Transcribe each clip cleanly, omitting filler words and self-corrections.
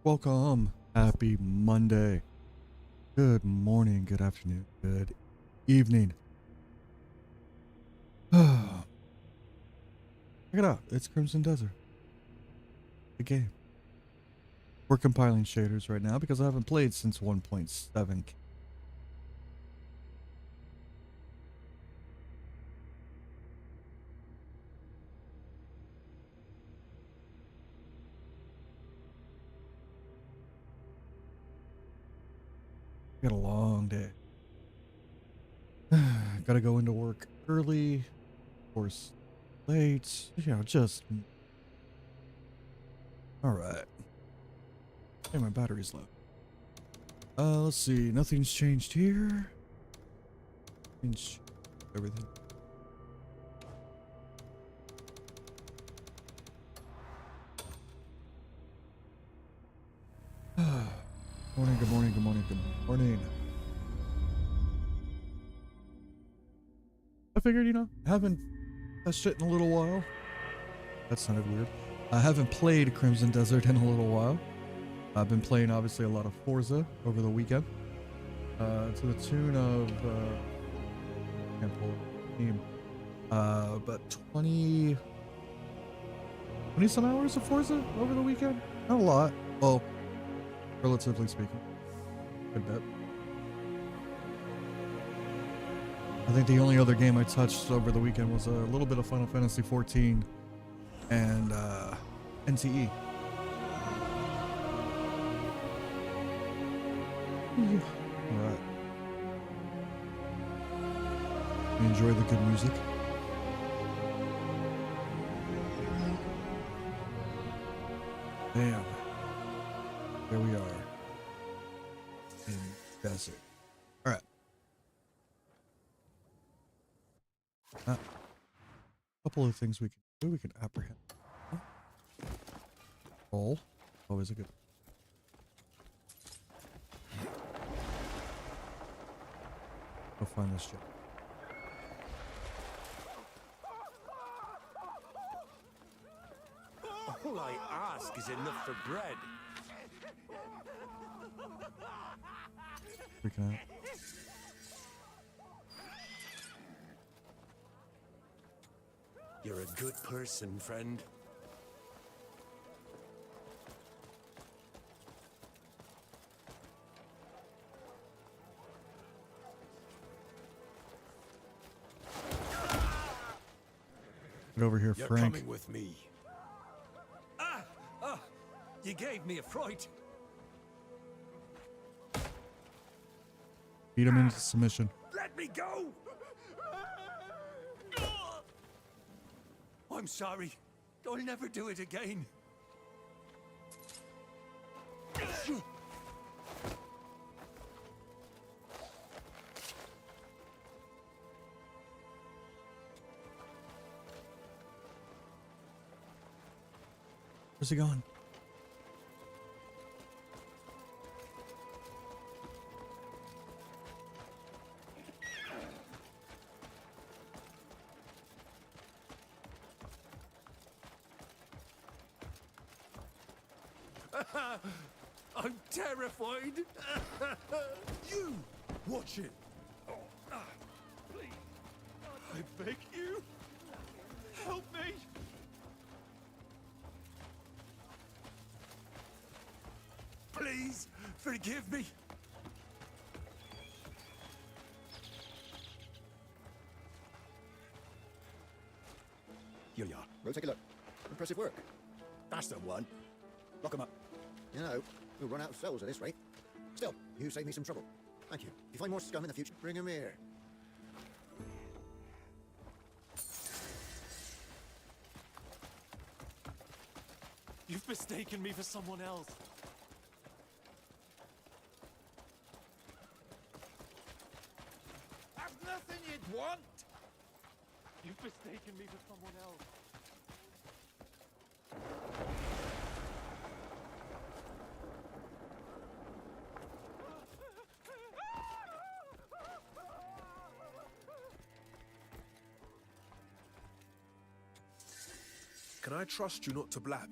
Welcome. Happy Monday. Good morning, good afternoon, good evening. Check it out. It's Crimson Desert. The game. We're compiling shaders right now because I haven't played since 1.7. Got a long day. Gotta go into work early. Of course, late. Just... Alright. Hey, my battery's low. Let's see. Nothing's changed here. Changed everything. Morning, good morning, good morning, good morning. I figured, haven't touched it in a little while. That sounded weird. I haven't played Crimson Desert in a little while. I've been playing, obviously, a lot of Forza over the weekend. To the tune of, can't pull up the name. But 20 some hours of Forza over the weekend? Not a lot. Well, relatively speaking. Good bit. I think the only other game I touched over the weekend was a little bit of Final Fantasy XIV and NTE. Alright. Enjoy the good music. Bam. There we are. In desert. Alright. A couple of things we can do. We can apprehend. Roll. Always a good. Go find this shit. All I ask is enough for bread. Freaking out. You're a good person, friend. Get over here, You're Frank. coming with me. You gave me a fright. Beat him into submission. Let me go! I'm sorry. I'll never do it again. Where's he going? I'm terrified. You watch it. Please, I beg you, help me. Please forgive me. Here you are. We'll take a look. Impressive work. That's the one. Lock him up. You know, we'll run out of cells at this rate. Still, you saved me some trouble. Thank you. If you find more scum in the future, bring them here. You've mistaken me for someone else. I've nothing you'd want. You've mistaken me for someone else. Can I trust you not to blab?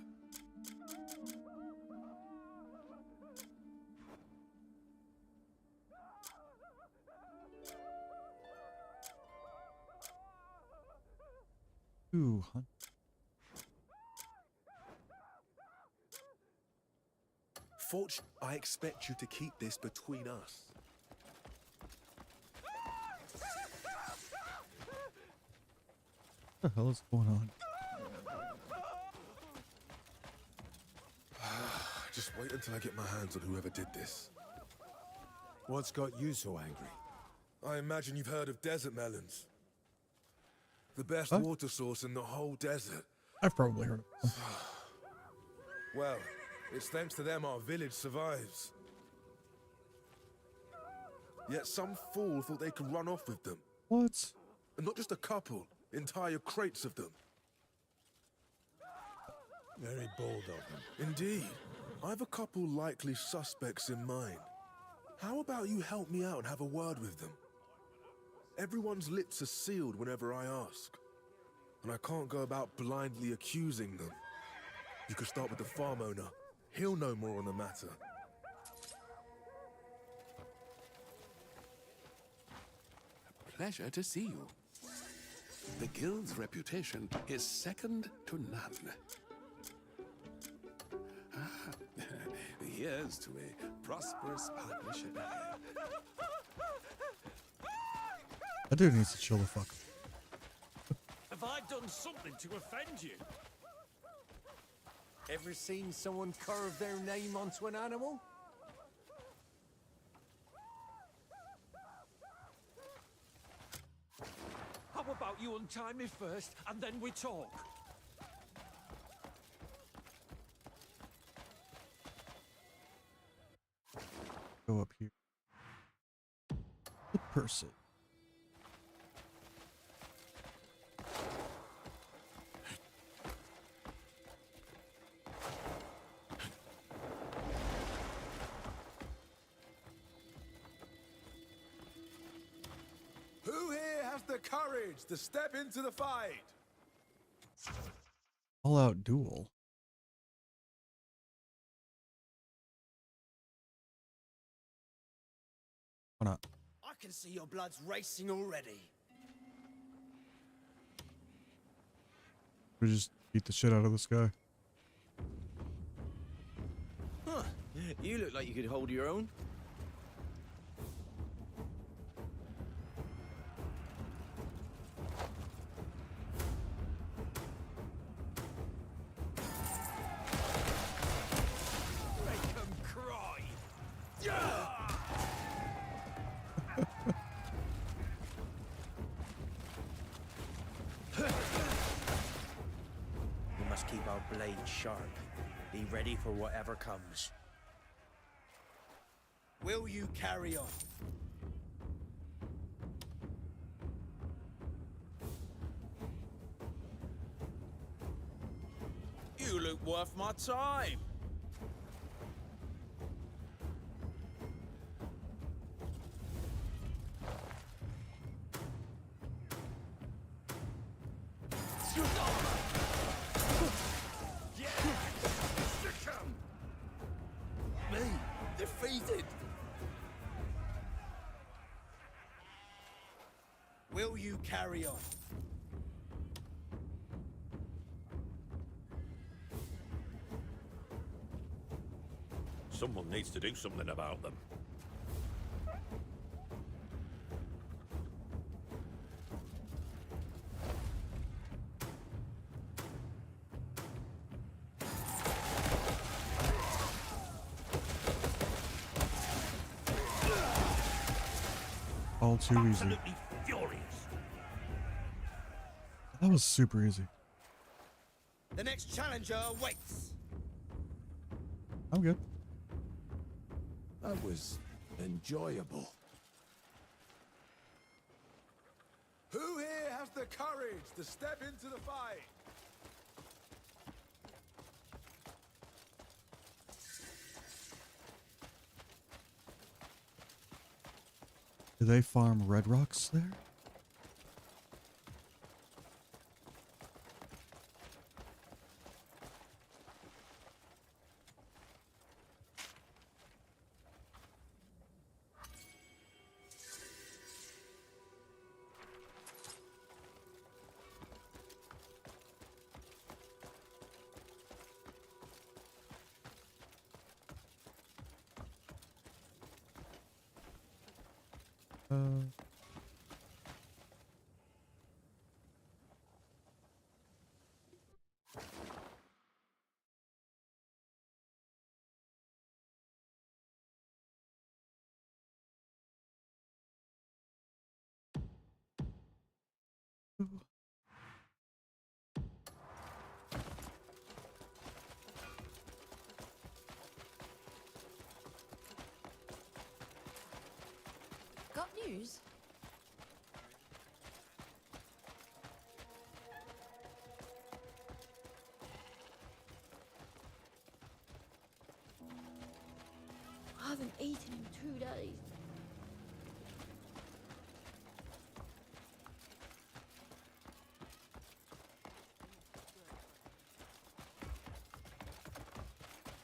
Ooh, hunt. Fortunately, I expect you to keep this between us. What the hell is going on? Just wait until I get my hands on whoever did this. What's got you so angry? I imagine you've heard of desert melons. The best Huh? water source in the whole desert. I've probably heard of them. Well, it's thanks to them our village survives. Yet some fool thought they could run off with them. What? And not just a couple, entire crates of them. Very bold of them. Indeed. I've a couple likely suspects in mind. How about you help me out and have a word with them? Everyone's lips are sealed whenever I ask. And I can't go about blindly accusing them. You could start with the farm owner. He'll know more on the matter. Pleasure to see you. The guild's reputation is second to none. Here's to a prosperous partnership ahead. That dude needs to chill the fuck. Have I done something to offend you? Ever seen someone carve their name onto an animal? How about you untie me first, and then we talk? Go up here. The person. Who here has the courage to step into the fight? All out duel. Why not? I can see your blood's racing already. We just beat the shit out of this guy. Huh. You look like you could hold your own. Make 'em cry. We must keep our blade sharp. Be ready for whatever comes. Will you carry on? You look worth my time. Me defeated. Will you carry on? Someone needs to do something about them. All too easy. Absolutely furious. That was super easy. The next challenger waits. I'm good. That was enjoyable. Who here has the courage to step into the fight? Do they farm red rocks there? Got news? I haven't eaten in 2 days.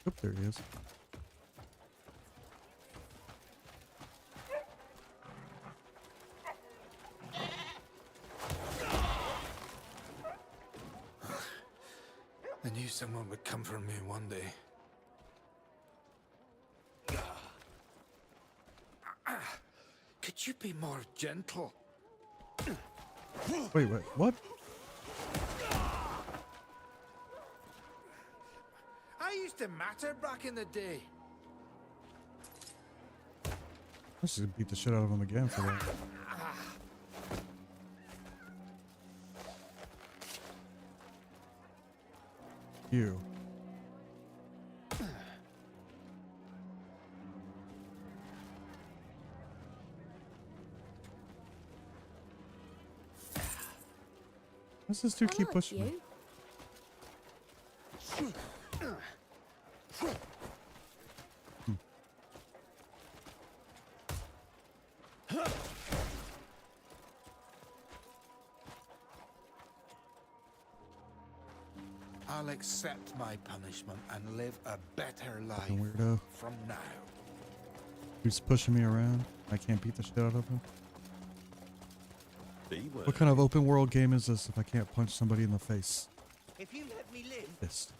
Oh, there he is. I knew someone would come for me one day. Could you be more gentle? Wait, what? I used to matter back in the day. I should beat the shit out of him again for that. You. What's this dude I keep like pushing me? you. I'll accept my punishment and live a better life Fucking weirdo. from now. He's pushing me around. I can't beat the shit out of him. Be What kind of open world game is this if I can't punch somebody in the face? If you let me live, Fist.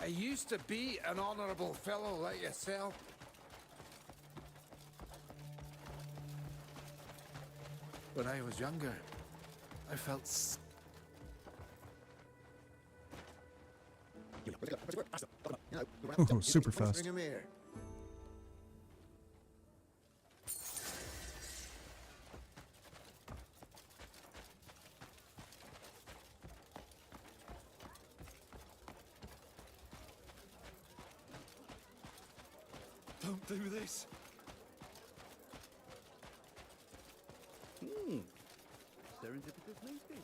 I used to be an honorable fellow like yourself. When I was younger, I felt Ooh, super fast. Bring him here. Don't do this. Serendipitous meeting.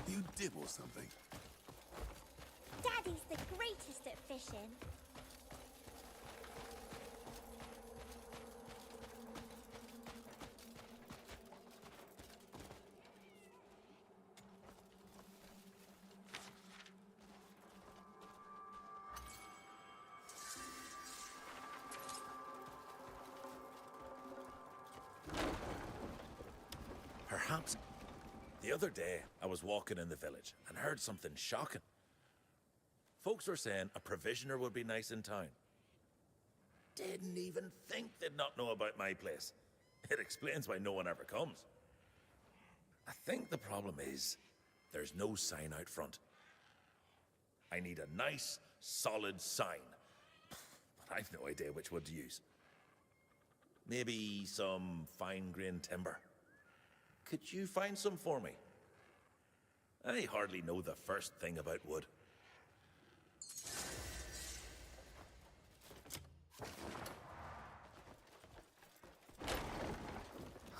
You dibble something. Daddy's the greatest at fishing. Perhaps. The other day, I was walking in the village and heard something shocking. Folks were saying a provisioner would be nice in town. Didn't even think they'd not know about my place. It explains why no one ever comes. I think the problem is there's no sign out front. I need a nice, solid sign. But I've no idea which wood to use. Maybe some fine-grained timber. Could you find some for me? I hardly know the first thing about wood.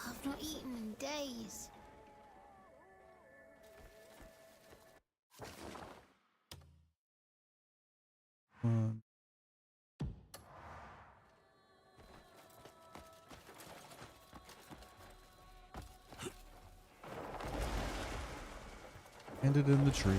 I've not eaten in days. One. And it in the tree.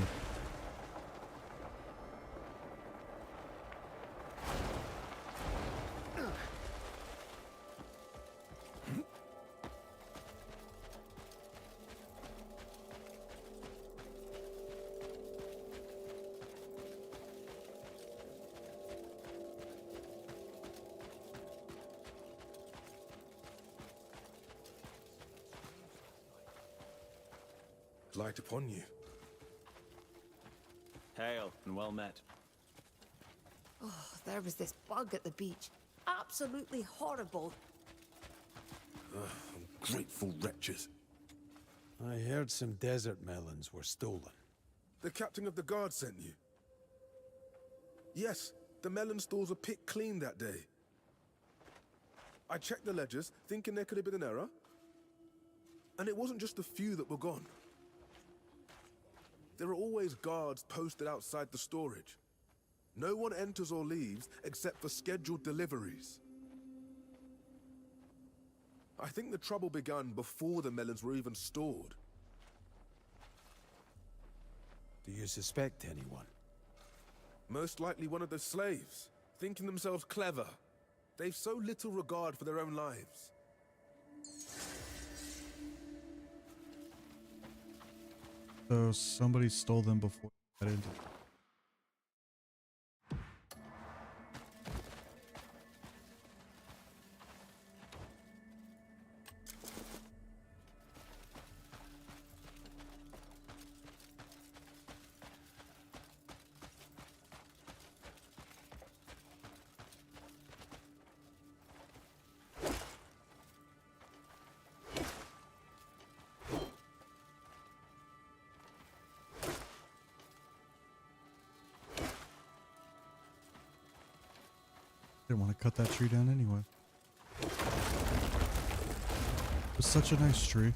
light upon you. Hail and well met. Oh, there was this bug at the beach. Absolutely horrible. Ungrateful wretches. I heard some desert melons were stolen. The captain of the guard sent you? Yes, the melon stalls were picked clean that day. I checked the ledgers, thinking there could have been an error. And it wasn't just a few that were gone. There are always guards posted outside the storage. No one enters or leaves except for scheduled deliveries. I think the trouble began before the melons were even stored. Do you suspect anyone? Most likely one of the slaves, thinking themselves clever. They've so little regard for their own lives. So somebody stole them before they got into. Didn't want to cut that tree down anyway. It was such a nice tree.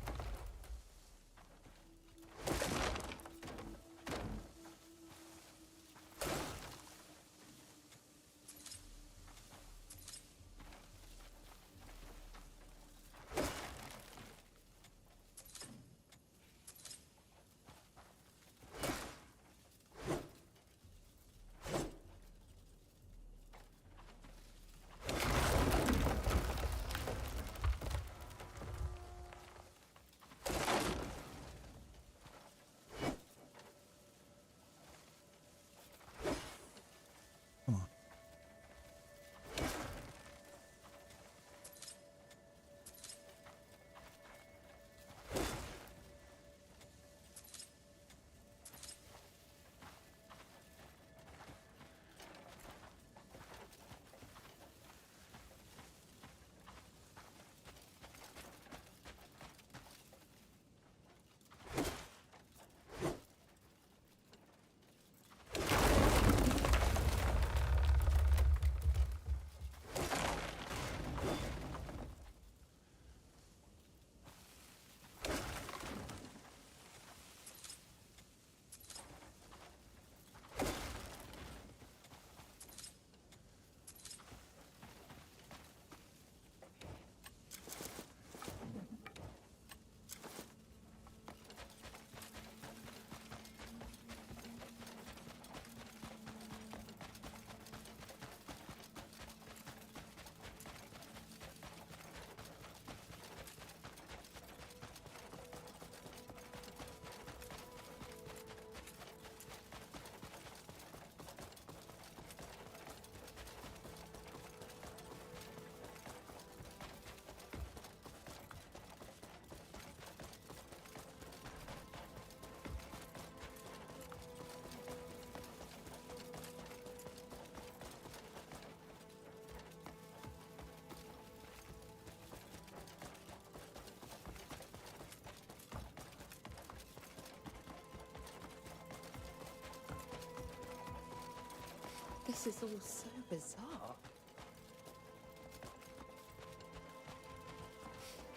Come on. This is all so bizarre.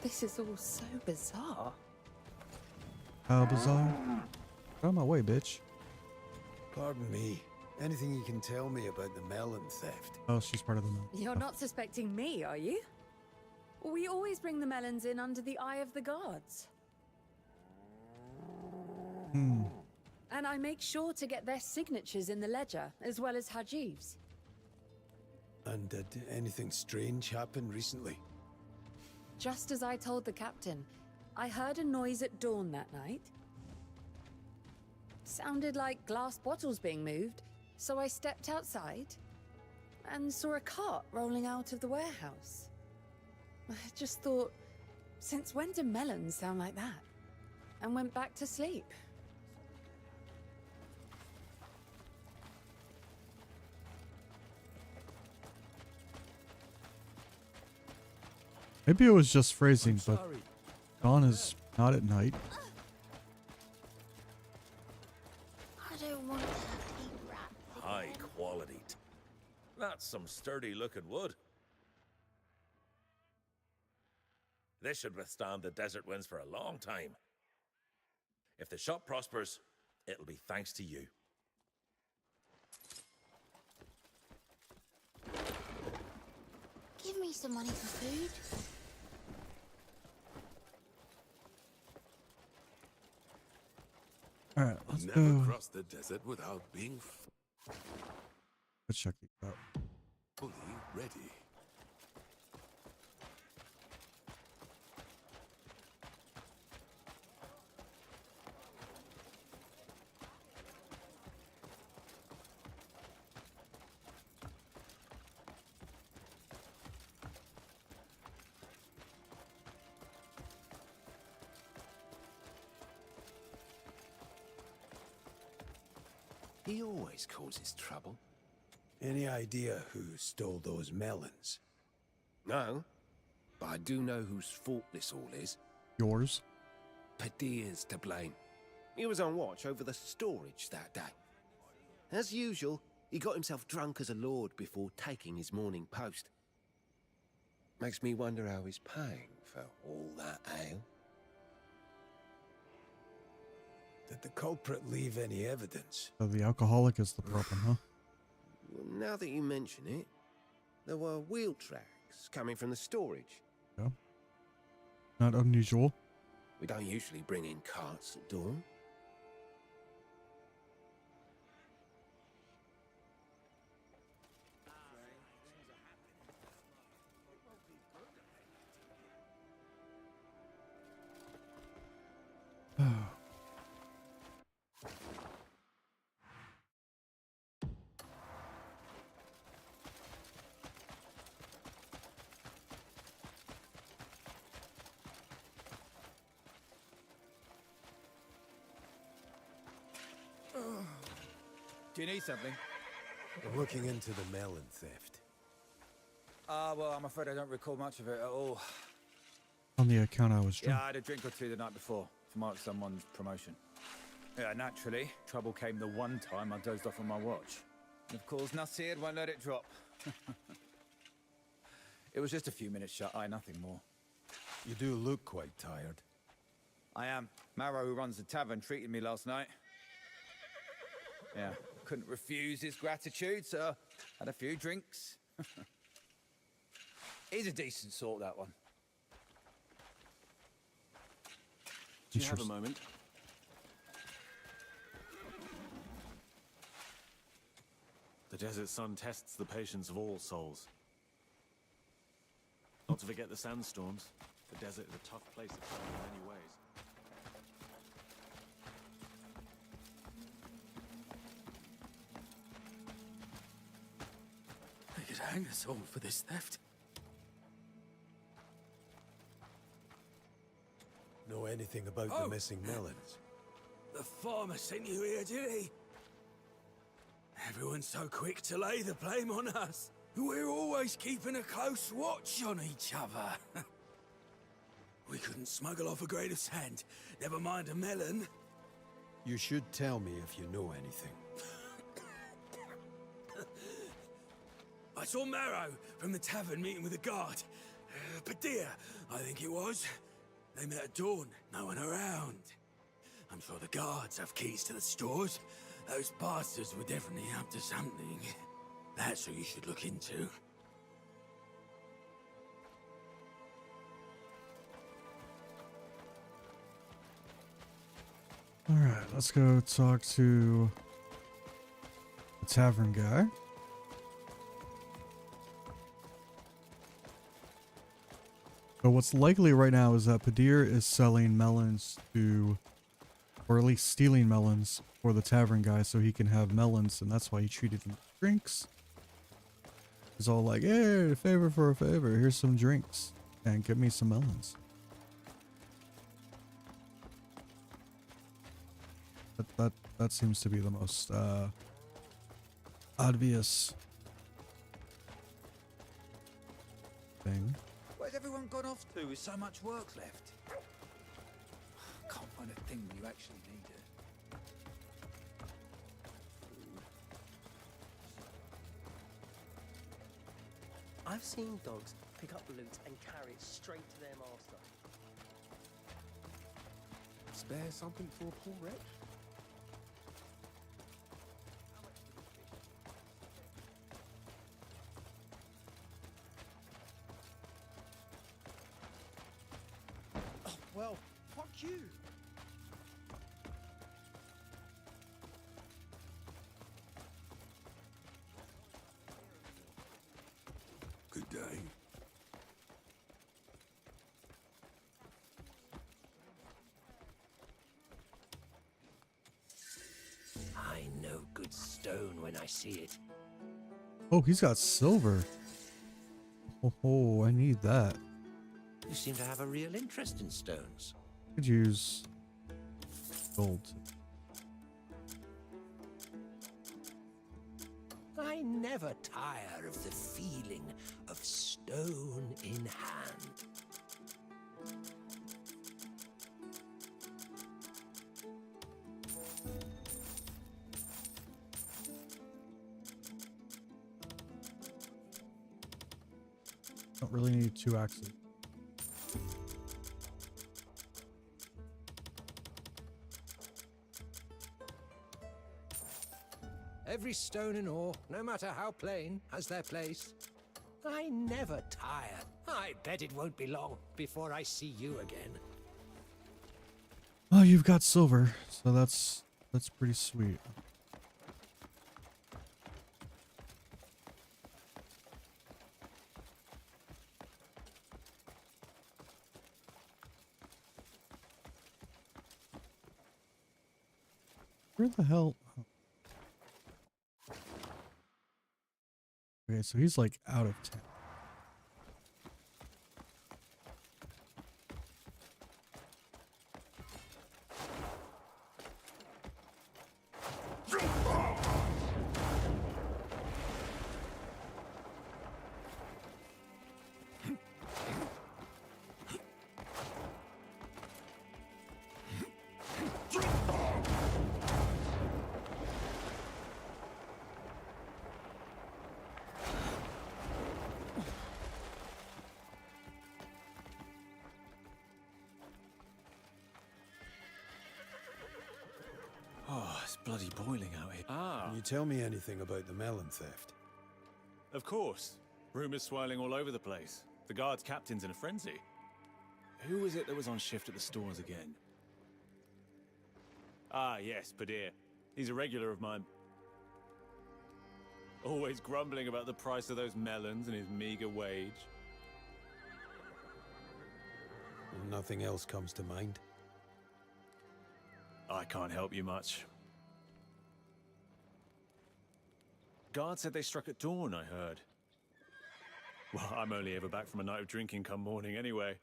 This is all so bizarre. How bizarre. Get out of my way, bitch. Pardon me. Anything you can tell me about the melon theft? Oh, she's part of the mill. You're not suspecting me, are you? We always bring the melons in under the eye of the guards. And I make sure to get their signatures in the ledger, as well as Hajiv's. And did anything strange happen recently? Just as I told the captain, I heard a noise at dawn that night. Sounded like glass bottles being moved, so I stepped outside and saw a cart rolling out of the warehouse. I just thought, since when do melons sound like that? and went back to sleep. Maybe it was just phrasing, but dawn is not at night. I don't want to have to eat rats. High quality. That's some sturdy looking wood. This should withstand the desert winds for a long time. If the shop prospers, it'll be thanks to you. Give me some money for food. All right, let's Never go. cross the desert without being Let's check these out. fully ready. He always causes trouble. Any idea who stole those melons? No, but I do know whose fault this all is. Yours. Padir's to blame. He was on watch over the storage that day. As usual, he got himself drunk as a lord before taking his morning post. Makes me wonder how he's paying for all that ale. Did the culprit leave any evidence? So the alcoholic is the problem, huh? Well, now that you mention it, there were wheel tracks coming from the storage. Yeah. Not unusual. We don't usually bring in carts at dawn. Do you need something? We're looking into the melon theft. Well, I'm afraid I don't recall much of it at all. On the account I was drunk. Yeah, I had a drink or two the night before to mark someone's promotion. Yeah, naturally, trouble came the one time I dozed off on my watch. And of course, Nasir won't let it drop. It was just a few minutes shut-eye, nothing more. You do look quite tired. I am. Marrow, who runs the tavern, treated me last night. Yeah, couldn't refuse his gratitude, so had a few drinks. He's a decent sort, that one. Do you have a moment? The desert sun tests the patience of all souls. Not to forget the sandstorms. The desert is a tough place to travel in many ways. They could hang us all for this theft. Know anything about the missing melons? The farmer sent you here, did he? Everyone's so quick to lay the blame on us. We're always keeping a close watch on each other. We couldn't smuggle off a grain of sand, never mind a melon. You should tell me if you know anything. I saw Marrow from the tavern meeting with a guard. Padir, I think it was. They met at dawn, no one around. I'm sure the guards have keys to the stores. Those bastards were definitely up to something. That's who you should look into. Alright, let's go talk to the tavern guy. So what's likely right now is that Padir is selling melons to, or at least stealing melons for the tavern guy so he can have melons, and that's why he treated them as drinks. He's all like, hey, a favor for a favor, here's some drinks, and get me some melons. That seems to be the most obvious thing. Where's everyone gone off to with so much work left? Can't find a thing when you actually need it. I've seen dogs pick up loot and carry it straight to their master. Spare something for a poor wretch? Oh, well, fuck you. Good day. I know good stone when I see it. Oh, he's got silver. Oh, I need that. You seem to have a real interest in stones. Could use gold. I never tire of the feeling of stone in hand. Don't really need 2 axes. Every stone and ore, no matter how plain, has their place. I never tire. I bet it won't be long before I see you again. Oh, you've got silver, so that's pretty sweet. Where the hell? Okay, so he's like out of town. Oh, it's bloody boiling out here. Ah, Can you tell me anything about the melon theft? of course. Rumors swirling all over the place. The guard's captain's in a frenzy. Who was it that was on shift at the stores again? Ah, yes, Padir. He's a regular of mine. Always grumbling about the price of those melons and his meager wage. Nothing else comes to mind. I can't help you much. Guard said they struck at dawn, I heard. Well, I'm only ever back from a night of drinking come morning anyway.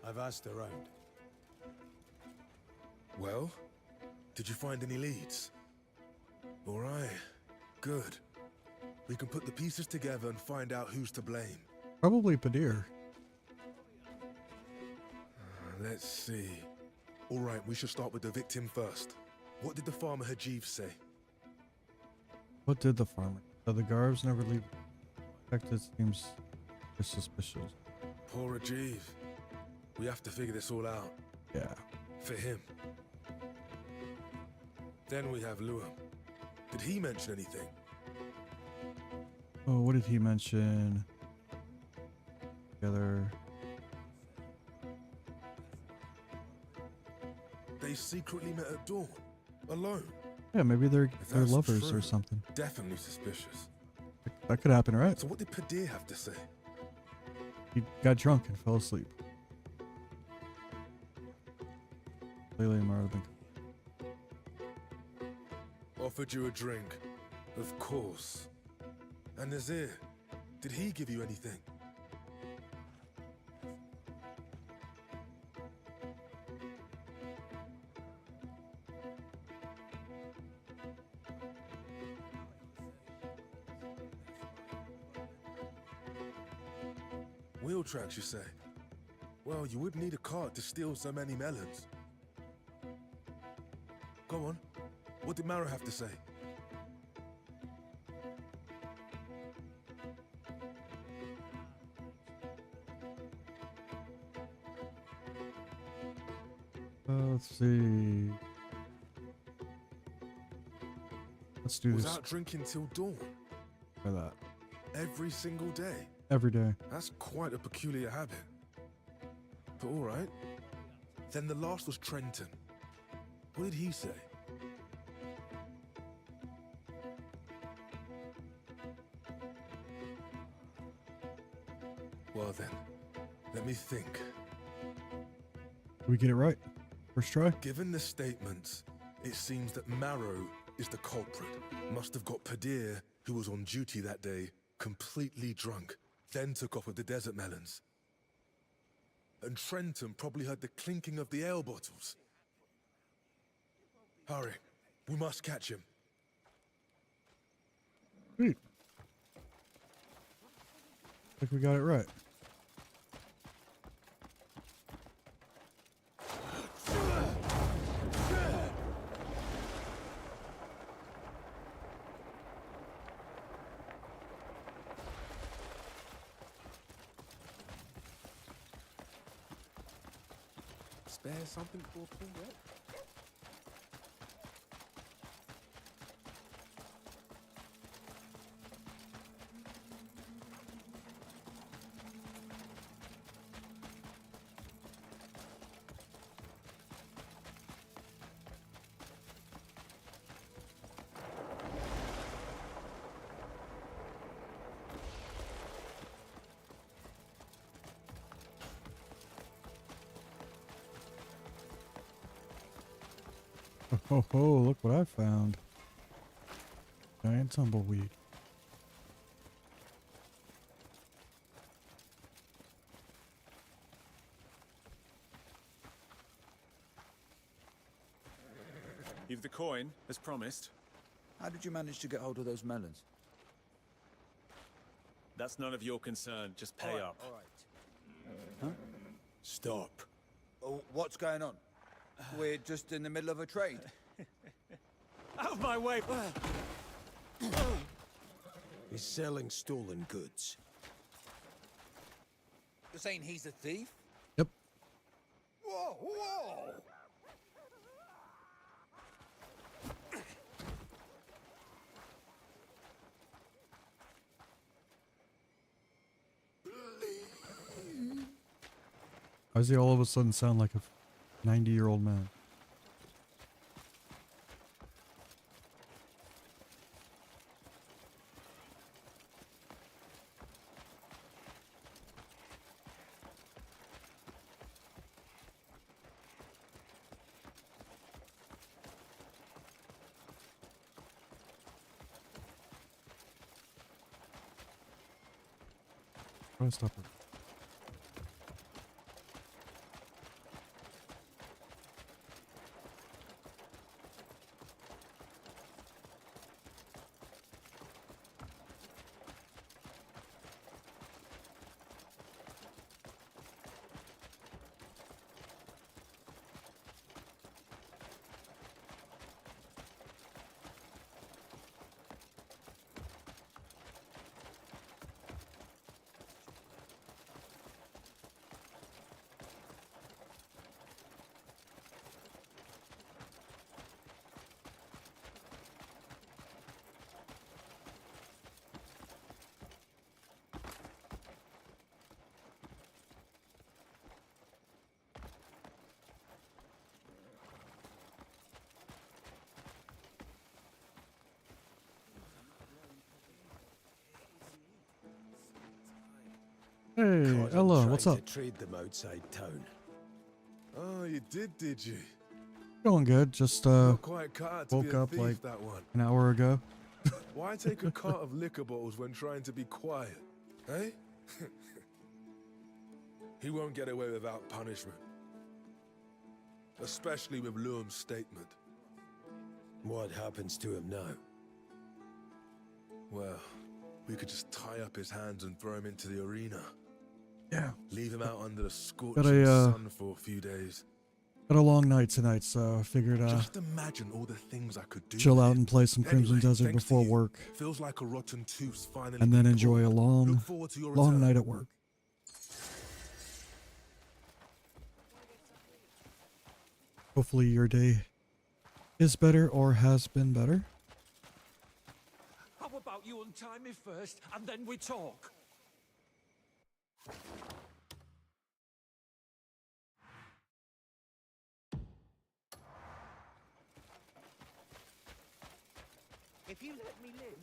I've asked around. Well, did you find any leads? All right, good. We can put the pieces together and find out who's to blame. Probably Padir. Let's see. All right, we should start with the victim first. What did the farmer Hajiv say? What did the farmer? So the Garbs never leave. Affected seems suspicious. Poor Hajiv. We have to figure this all out. Yeah. For him. Then we have Luam. Did he mention anything? Oh, what did he mention? Together. They secretly met at dawn, alone. Yeah, maybe they're If they're that's lovers true, or something. Definitely suspicious. That could happen, right? So what did Padir have to say? He got drunk and fell asleep. Layla and Mara have been. Offered you a drink. Of course. And Nazir, did he give you anything? Wheel tracks, you say? Well, you would need a cart to steal so many melons. Go on. What did Mara have to say? Let's see. Let's do Was this. out drinking till dawn? Try that. Every single day? Every day. That's quite a peculiar habit. But all right. Then the last was Trenton. What did he say? Well then, let me think. Did we get it right? First try? Given the statements, it seems that Marrow is the culprit. Must have got Padir, who was on duty that day, completely drunk, then took off with the desert melons. And Trenton probably heard the clinking of the ale bottles. Hurry, we must catch him. Sweet. Like we got it right. Spare something for Paul yet? Oh, look what I found. Giant tumbleweed. You've the coin, as promised. How did you manage to get hold of those melons? That's none of your concern. Just pay up. All right. Huh? Stop. Oh, what's going on? We're just in the middle of a trade. Out of my way! He's selling stolen goods. You're saying he's a thief? Yep. Whoa! Why does he all of a sudden sound like a 90-year-old man? Try to stop her. Hey, Caught him Ella, trying what's up? to trade them outside town. Oh, you did you? Going good. Just Not quite cut out to woke be a up thief, like that one. an hour ago. Why take a cart of liquor bottles when trying to be quiet, eh? He won't get away without punishment. Especially with Luum's statement. What happens to him now? Well, we could just tie up his hands and throw him into the arena. Yeah. Leave him out under the scorching Got a, sun for a few days. Got a long night tonight, so I figured Just imagine all the things I could do. chill with out him. and play some Crimson Anyway, Desert thanks to before you. work, Feels like a rotten tooth's finally and then been enjoy a pulled. long, Look forward to your long return. night at work. Hopefully your day is better or has been better. How about you untie me first, and then we talk? If you let me live,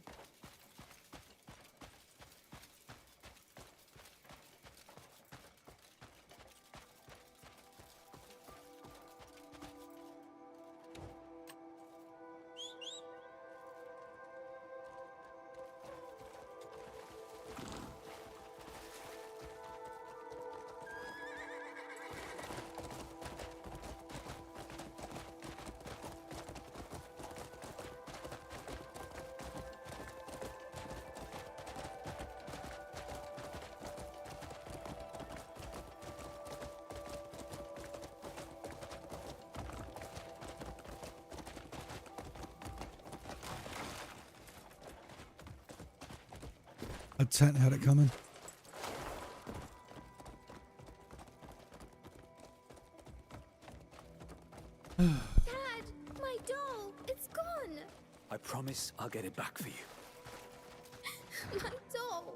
A tent had it coming. Dad, my doll, it's gone. I promise I'll get it back for you. My doll.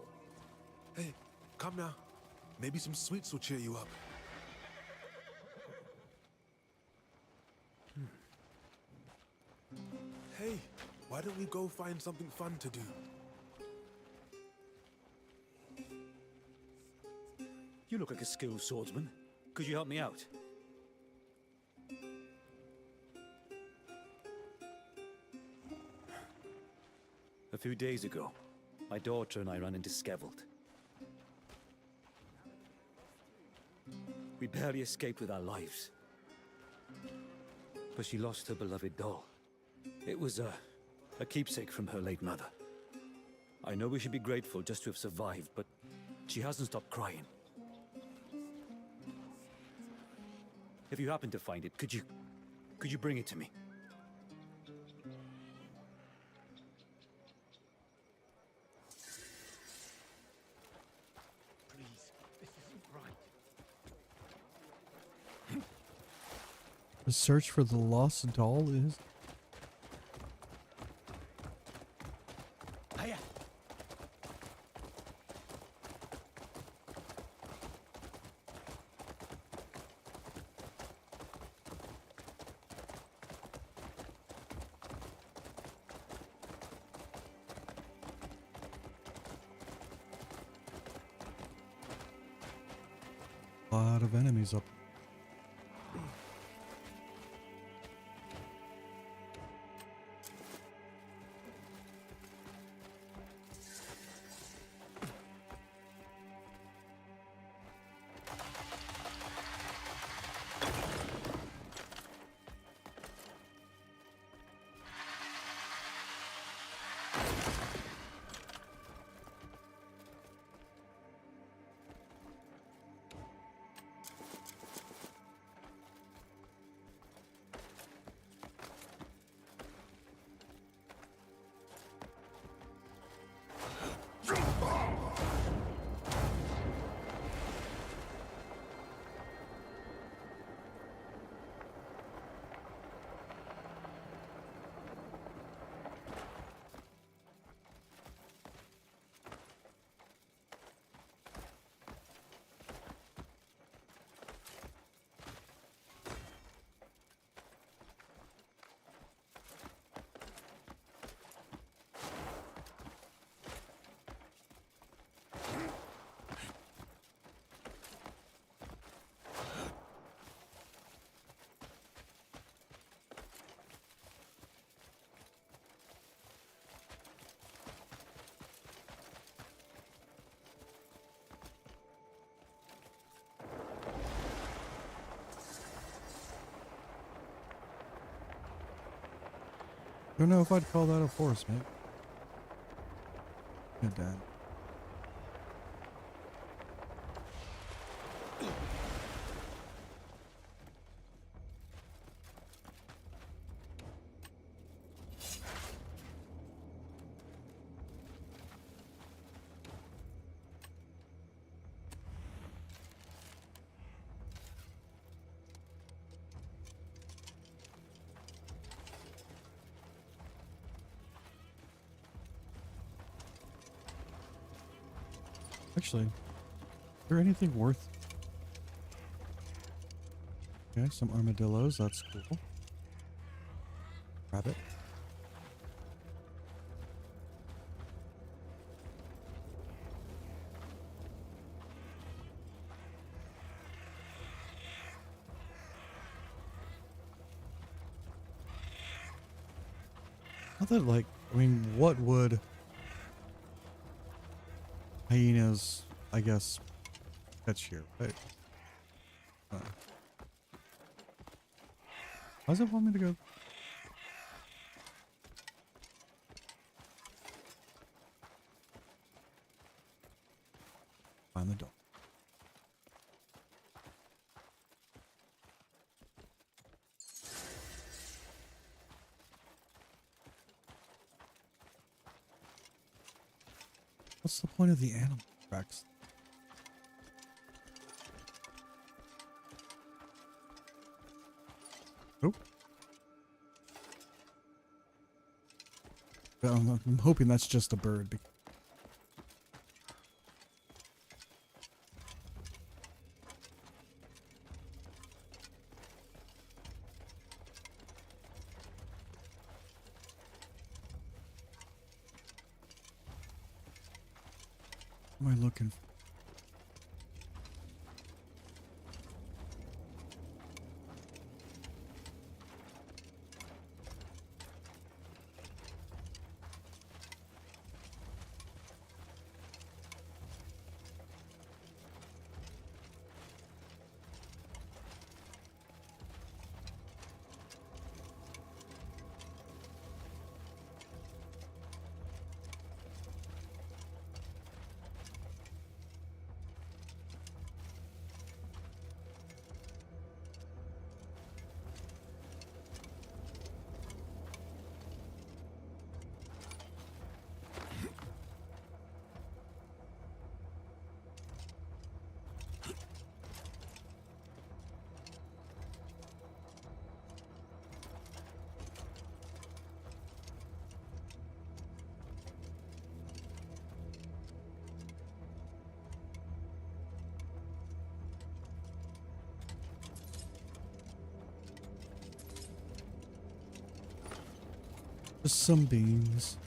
Hey, come now. Maybe some sweets will cheer you up. Hey, why don't we go find something fun to do? You look like a skilled swordsman. Could you help me out? A few days ago, my daughter and I ran into Skevald. We barely escaped with our lives. But she lost her beloved doll. It was a keepsake from her late mother. I know we should be grateful just to have survived, but she hasn't stopped crying. If you happen to find it, could you bring it to me? Please, this isn't right. The search for the lost doll is... Hiya. A lot of enemies up. Don't know if I'd call that a force, mate. Good dad. Actually, is there anything worth? Okay, some armadillos. That's cool. Rabbit. Not that, like, I mean, what would hyenas, I guess, catch here, right? Why does it want me to go? Find the dog. What's the point of the animal tracks? Nope. I'm hoping that's just a bird. What am I looking for? Just some beans.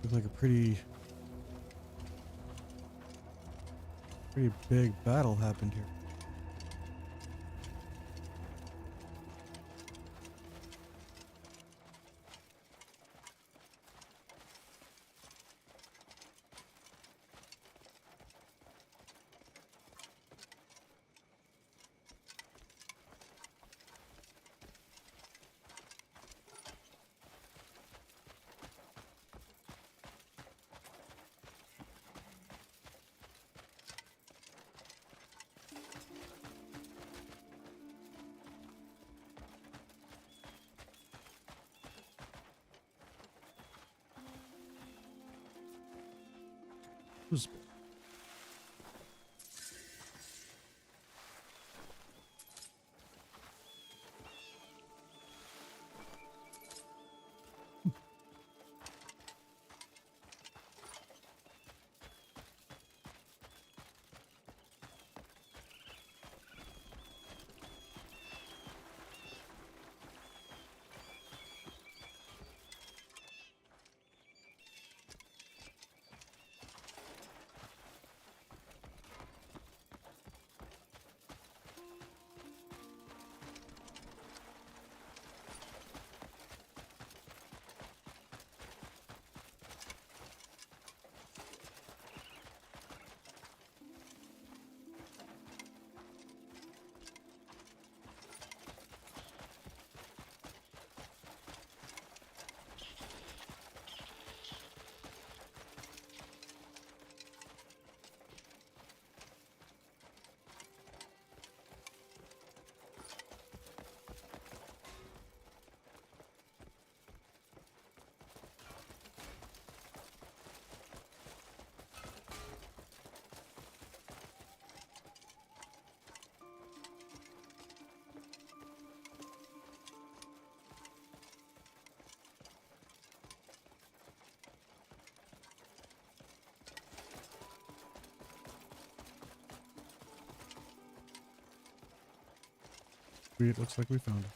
Look like a pretty big battle happened here. Who's Sweet, looks like we found it.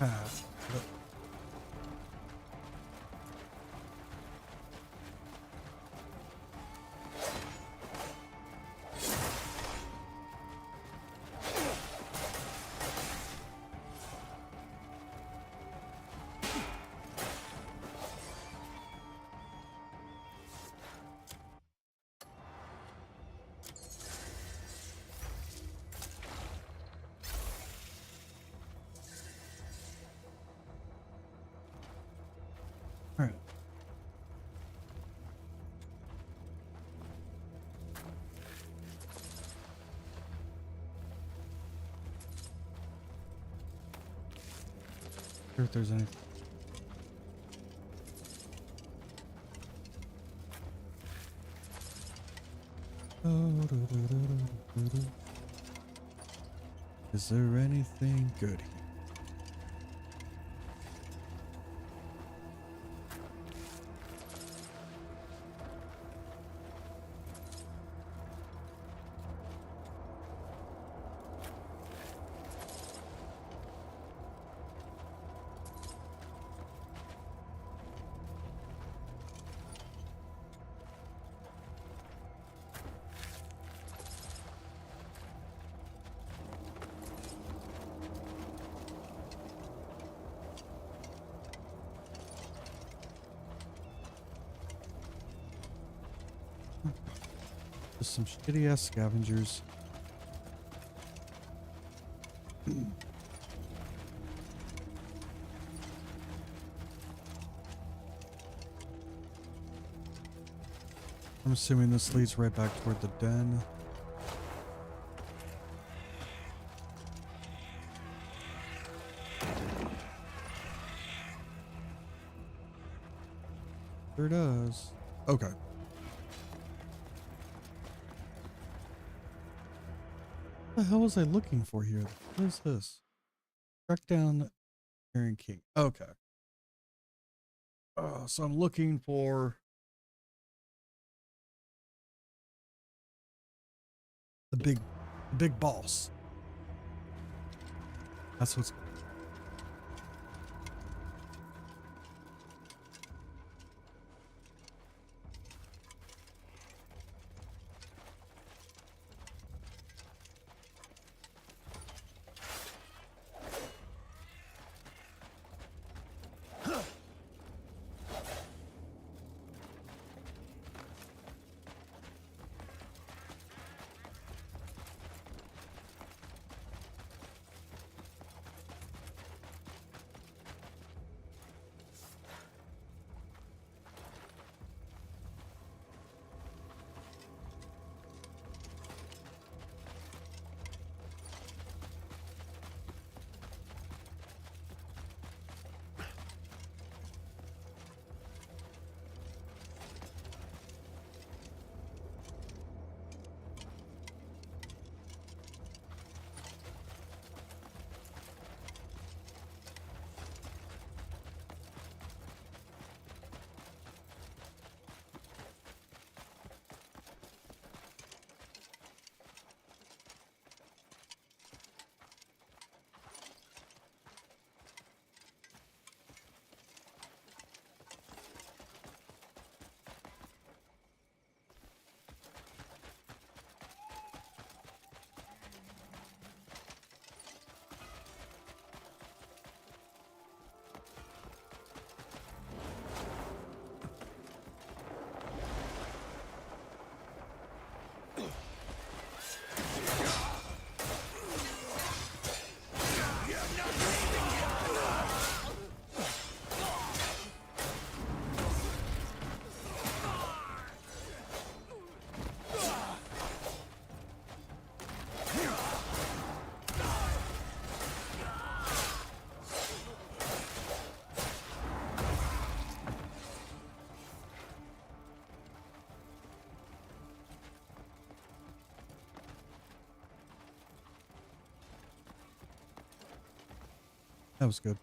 Ah, look. All right. Sure if there's anything. Is there anything good here? Just some shitty ass scavengers. I'm assuming this leads right back toward the den. Sure does. Okay. What the hell was I looking for here? What is this? Track down Aaron King. Okay. So I'm looking for the big boss. That's what's. That was good.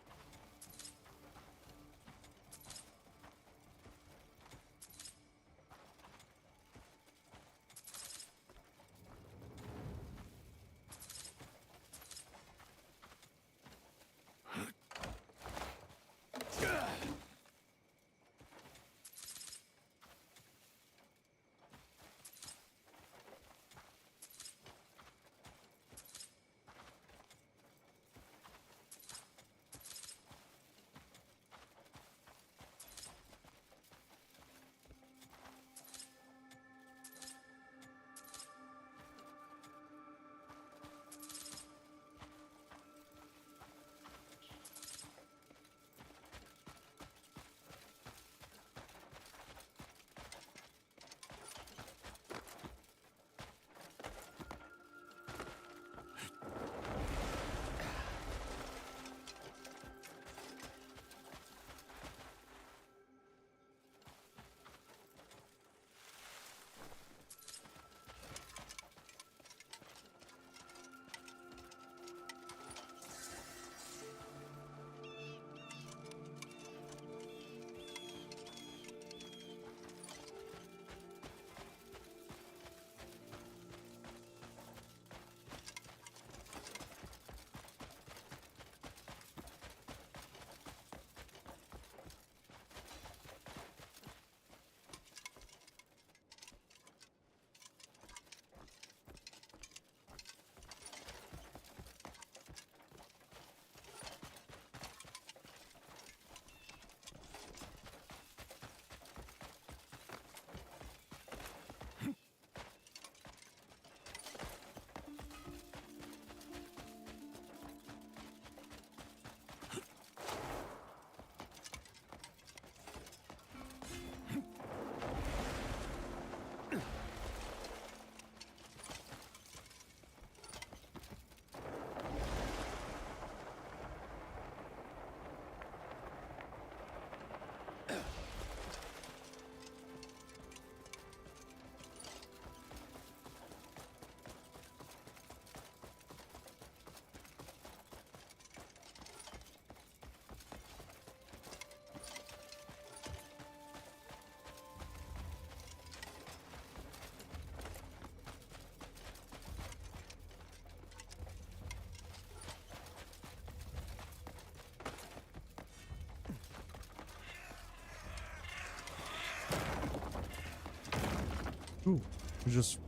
Ooh, we're just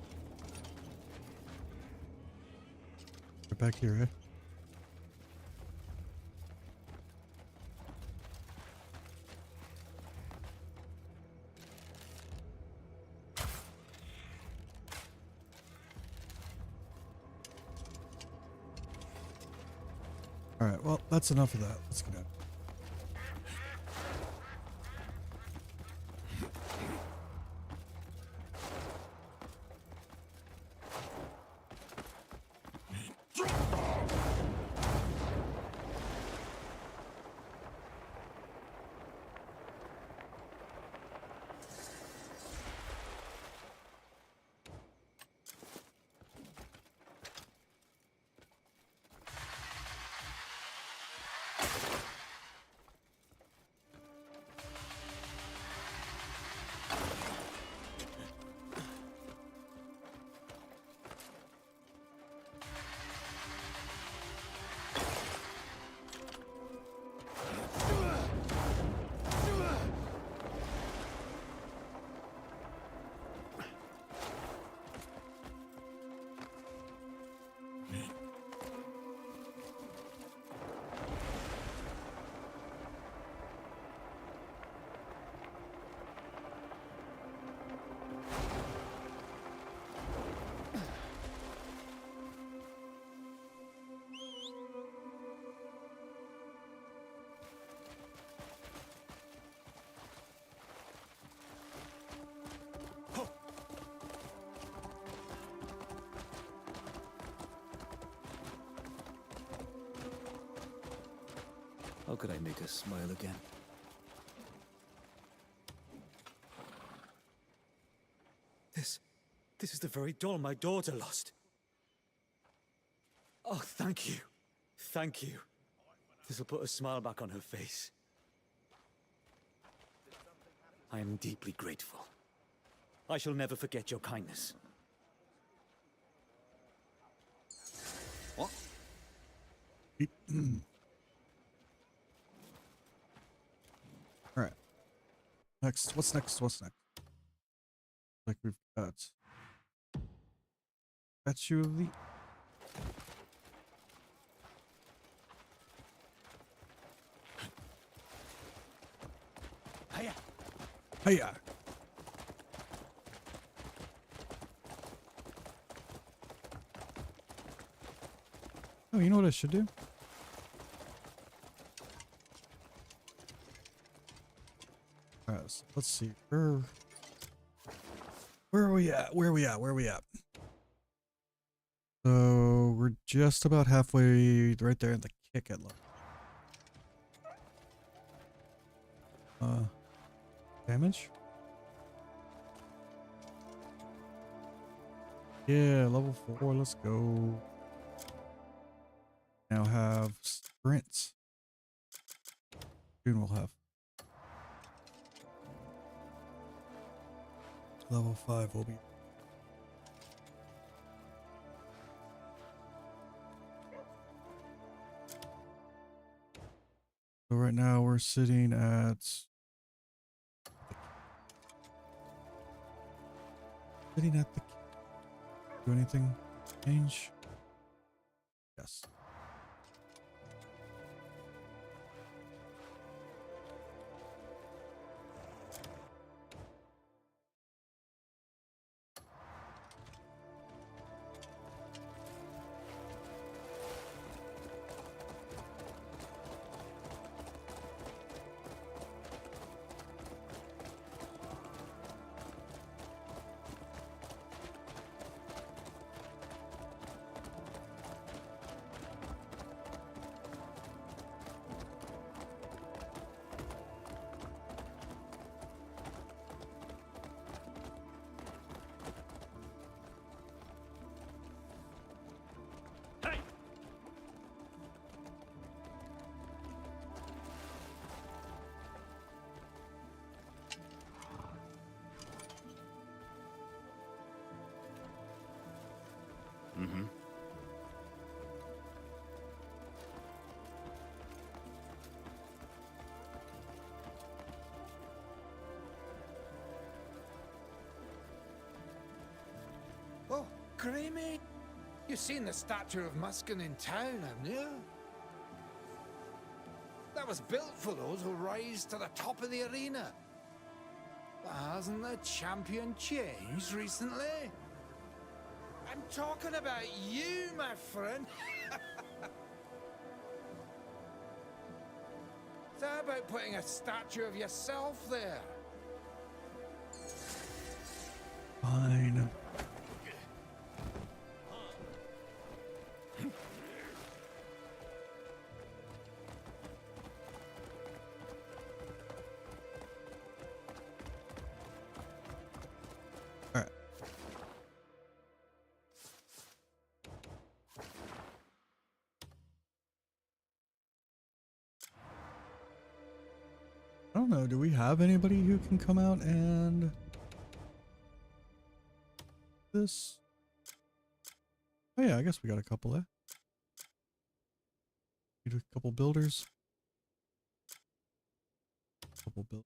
right back here, eh? All right, well, that's enough of that. Let's get out. How could I make her smile again? This is the very doll my daughter lost. Oh, thank you. Thank you. This'll put a smile back on her face. I am deeply grateful. I shall never forget your kindness. What? All right. Next. What's next? What's next? Like we've got statue of the. Hiya. Hiya. Oh, you know what I should do? Alright, so let's see. Where are we at? Where are we at? Where are we at? So we're just about halfway right there in the kick it look. Damage? Yeah, level 4, let's go. Now have sprints. Soon we'll have. Level 5 will be. So right now we're sitting at. Sitting at the. Do anything change? Yes. Mm-hmm. Oh, Creamy! You've seen the statue of Muskin in town, haven't you? That was built for those who rise to the top of the arena. But hasn't the champion changed recently? I'm talking about you, my friend. So how about putting a statue of yourself there? Fine. Alright. I don't know, do we have anybody who can come out and this? Oh yeah, I guess we got a couple there. Need a couple builders. Couple build.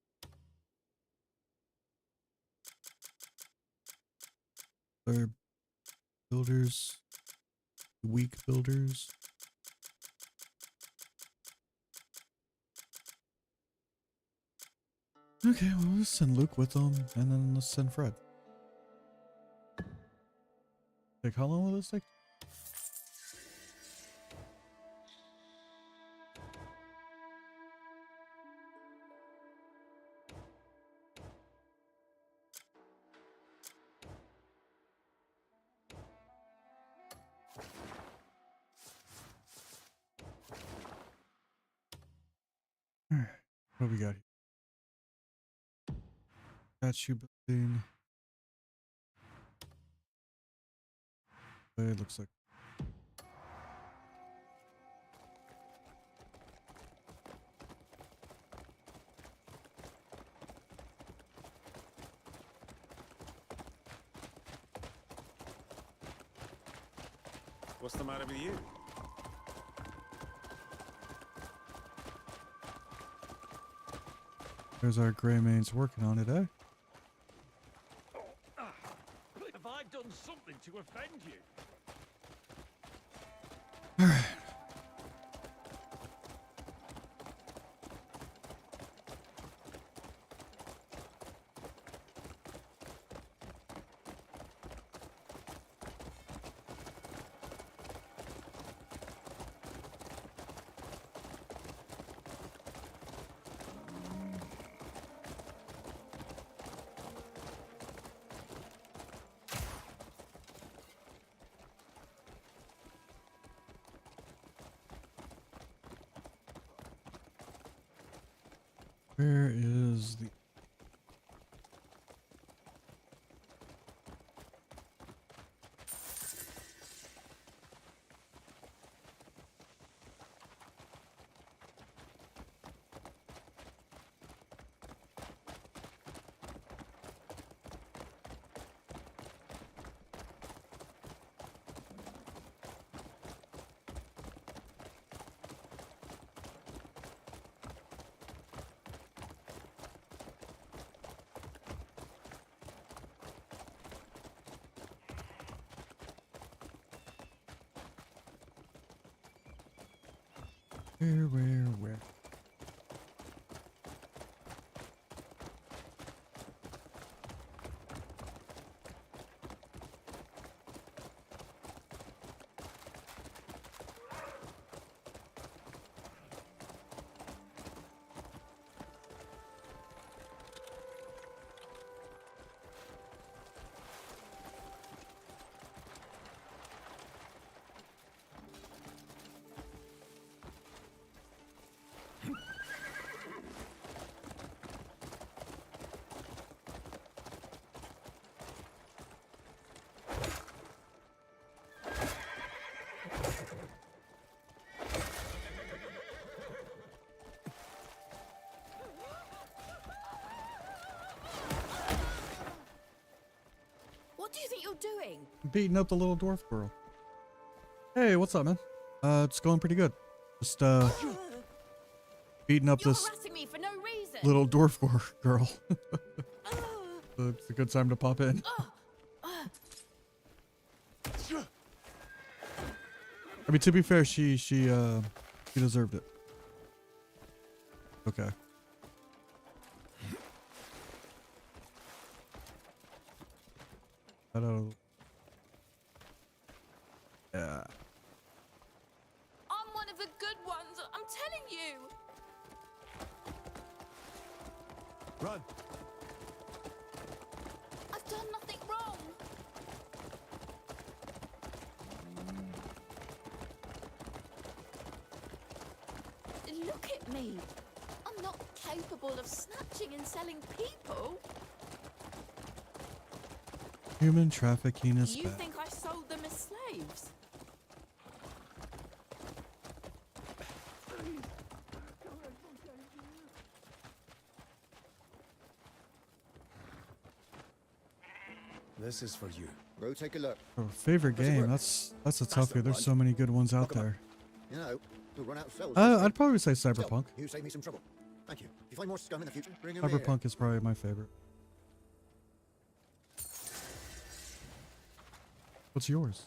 Other builders. Weak builders. Okay, well, let's send Luke with them, and then let's send Fred. Like, how long will this take? Alright, what do we got here? Statue building. It looks like. What's the matter with you? There's our grey mains working on it, eh? Have I done something to offend you? Alright. Where is the... Where? What do you think you're doing? Beating up the little dwarf girl. Hey, what's up, man? It's going pretty good. Just beating up You're this harassing me for no reason. little dwarf girl. So it's a good time to pop in. I mean, to be fair, she deserved it. Okay. I don't. Yeah. I'm one of the good ones. I'm telling you. Run! I've done nothing wrong. Look at me. I'm not capable of snatching and selling people. Human trafficking is You bad. think I sold them as slaves? This is for you. Go take a look. Oh, favorite Does it game? work? That's a That's toughie. the There's one. so many good ones out Come on. there. You know, we'll run out of cells. I'd probably say Still, Cyberpunk. you save me some trouble. Thank you. If you find more scum in the future, bring 'em here. Cyberpunk is probably my favorite. What's yours?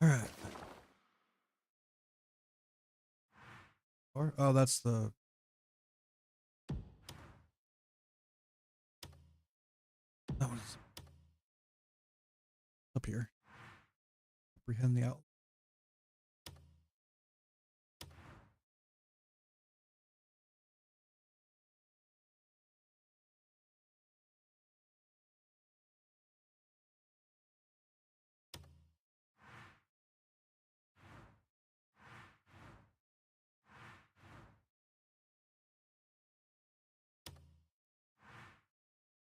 All right. Oh, that's the. That one's up here. Comprehend the out.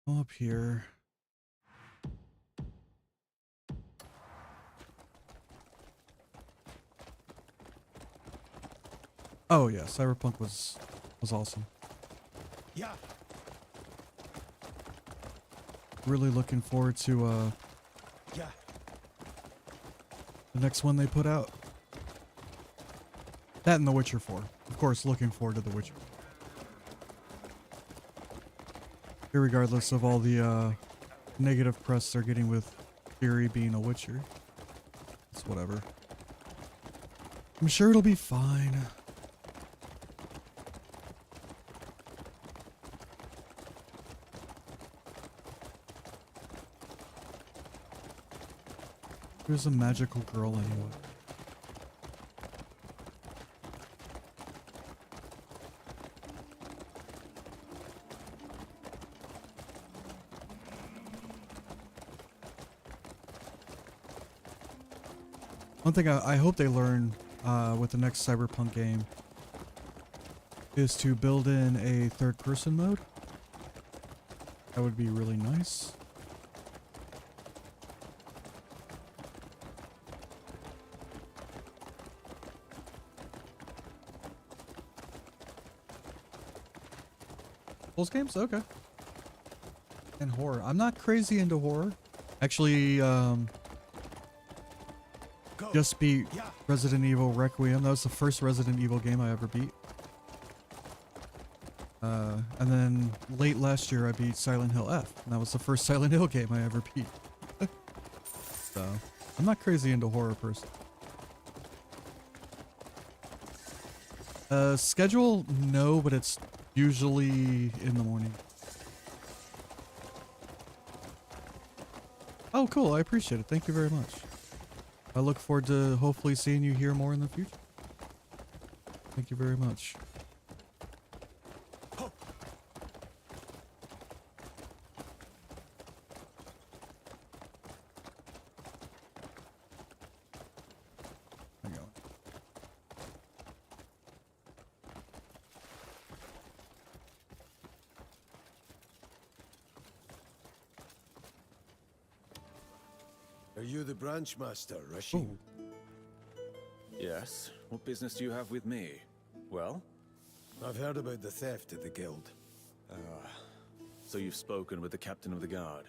Up here. Oh yeah, Cyberpunk was awesome. Yeah. really looking forward to the next one they put out. That and The Witcher 4. Of course, looking forward to The Witcher. Irregardless of all the negative press they're getting with Fury being a Witcher. It's whatever. I'm sure it'll be fine. Who's a magical girl anyway? One thing I hope they learn with the next Cyberpunk game is to build in a third-person mode. That would be really nice. Those games? Okay. And horror. I'm not crazy into horror. Actually, just beat Resident Evil Requiem. That was the first Resident Evil game I ever beat. And then late last year I beat Silent Hill F. And that was the first Silent Hill game I ever beat. So, I'm not crazy into horror person. Schedule? No, but it's usually in the morning. Oh, cool. I appreciate it. Thank you very much. I look forward to hopefully seeing you here more in the future. Thank you very much. Hang on. Are you the branch master, Rashid? Yes? What business do you have with me? Well? I've heard about the theft at the guild. So you've spoken with the captain of the guard.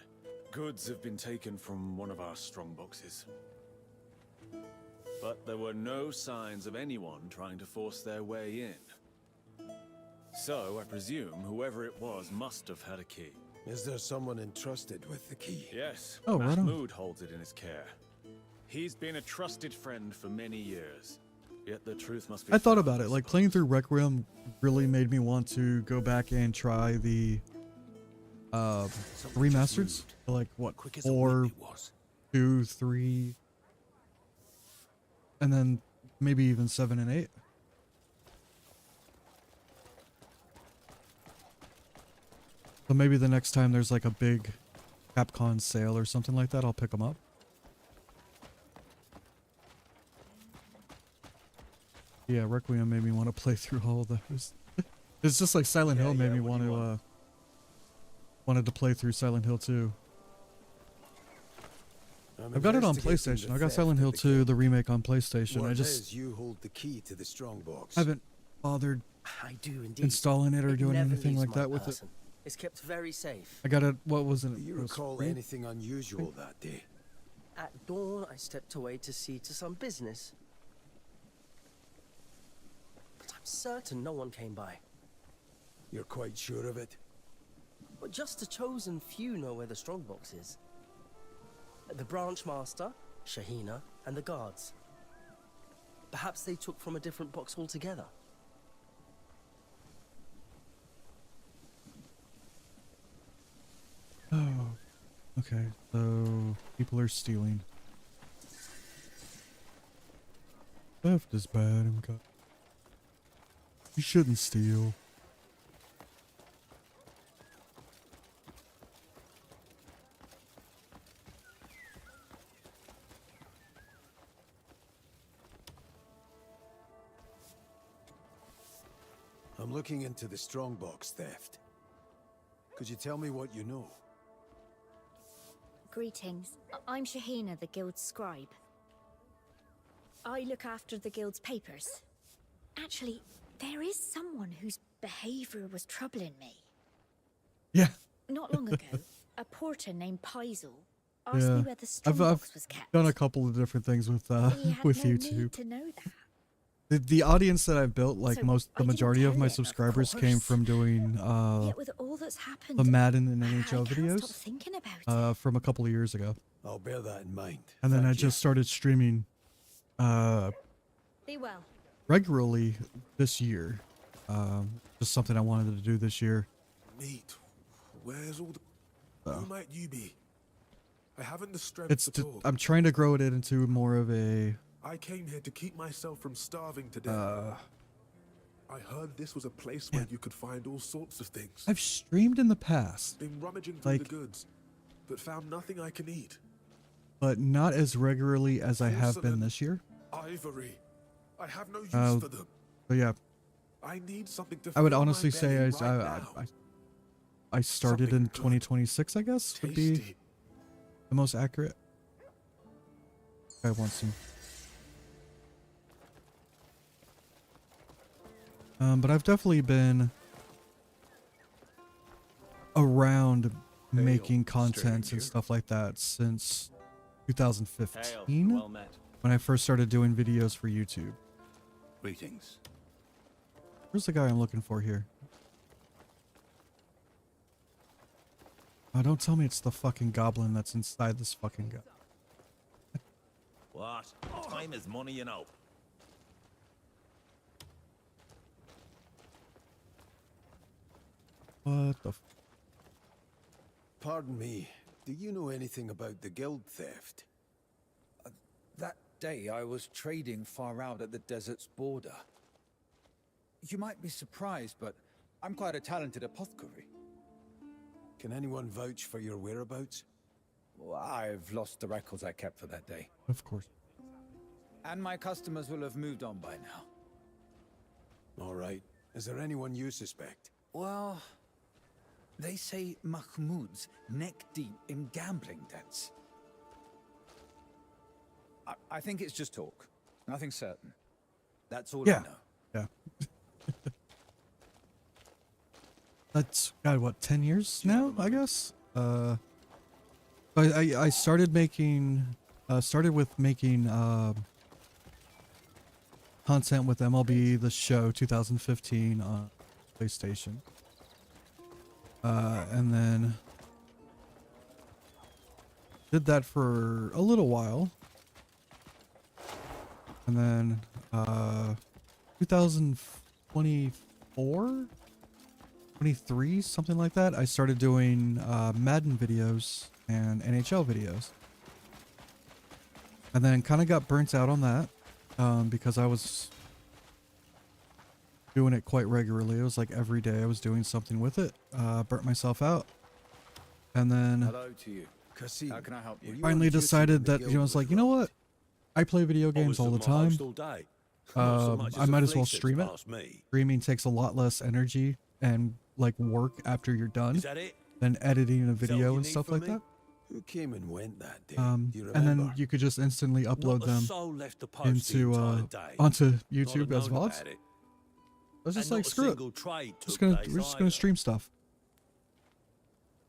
Goods have been taken from one of our strong boxes. But there were no signs of anyone trying to force their way in. So I presume whoever it was must have had a key. Is there someone entrusted with the key? Yes. Oh, right on. Mahmoud holds it in his care. He's been a trusted friend for many years. Yet the truth must be I thought about it. Like, playing through Requiem really made me want to go back and try the remasters. Like, what, 4, 2, 3, and then maybe even 7 and 8. So maybe the next time there's like a big Capcom sale or something like that, I'll pick them up. Yeah, Requiem made me want to play through all of those. It's just like Silent Hill made me want to wanted to play through Silent Hill 2. I've got it on PlayStation. I got Silent Hill 2, the remake on PlayStation. I just you hold the key to the strong box. haven't bothered installing it or doing anything like that with it. It's kept very safe. I got it. What was it? Do you It was recall free? anything unusual that day? At dawn, I stepped away to see to some business. But I'm certain no one came by. You're quite sure of it? But just a chosen few know where the strongbox is. The branch master, Shahina, and the guards. Perhaps they took from a different box altogether. Oh, okay. So people are stealing. Theft is bad, MK. You shouldn't steal. I'm looking into the strongbox theft. Could you tell me what you know? Greetings. I'm Shahina, the guild's scribe. I look after the guild's papers. Actually, there is someone whose behavior was troubling me. Yeah. Not long ago, A porter named Paisel asked me Yeah, where the I've strongbox was kept. done a couple of different things with He had with no YouTube. need to know that. The audience that I've built, like So the I didn't majority of tell my him, of subscribers came course. from doing Yet with all that's happened, the Madden and I NHL can't stop videos thinking about from a couple of years ago. I'll bear that in mind. And then I Thank you. just started streaming Be well. regularly this year. Just something I wanted to do this year. Meat. Where's all the... So. Who might you be? I haven't the strength to talk. I'm trying to grow it into more of a I came here to keep myself from starving to death. I heard this was a place where you could find all sorts of things. I've streamed in the past, Been rummaging through like, the goods, but found nothing I can eat. but not as regularly as I have been this year. Ivory. I have no use for them. So yeah, I need something to I would fill my honestly say belly right now. I started in 2026, I guess, would be the most accurate. I want some. But I've definitely been around making content and stuff like that since 2015, Well met. when I first started doing videos for YouTube. Greetings. Where's the guy I'm looking for here? Oh, don't tell me it's the fucking goblin that's inside this fucking guy. What? Time is money, you know. What the Pardon me, do you know anything about the guild theft? That day I was trading far out at the desert's border. You might be surprised, but I'm quite a talented apothecary. Can anyone vouch for your whereabouts? Well, I've lost the records I kept for that day. Of course. And my customers will have moved on by now. All right. Is there anyone you suspect? Well, they say Mahmoud's neck-deep in gambling debts. I think it's just talk. Nothing certain. That's all I know. Yeah. That's, God, what, 10 years now, I guess? I started making, started with making, content with MLB The Show 2015 on PlayStation. And then did that for a little while. And then, 2024? 23, something like that, I started doing Madden videos and NHL videos. And then kind of got burnt out on that because I was doing it quite regularly. It was like every day I was doing something with it. Burnt myself out. And then Hello to you. How can I help you? finally decided that, you know, I was like, you know what? I play video games all the time. I might as well stream it. Streaming takes a lot less energy and like work after you're done than editing a video and stuff like that. Who came and went that day? And then you could just instantly upload them into onto YouTube as VODs. I was just like, screw it. We're just gonna stream stuff.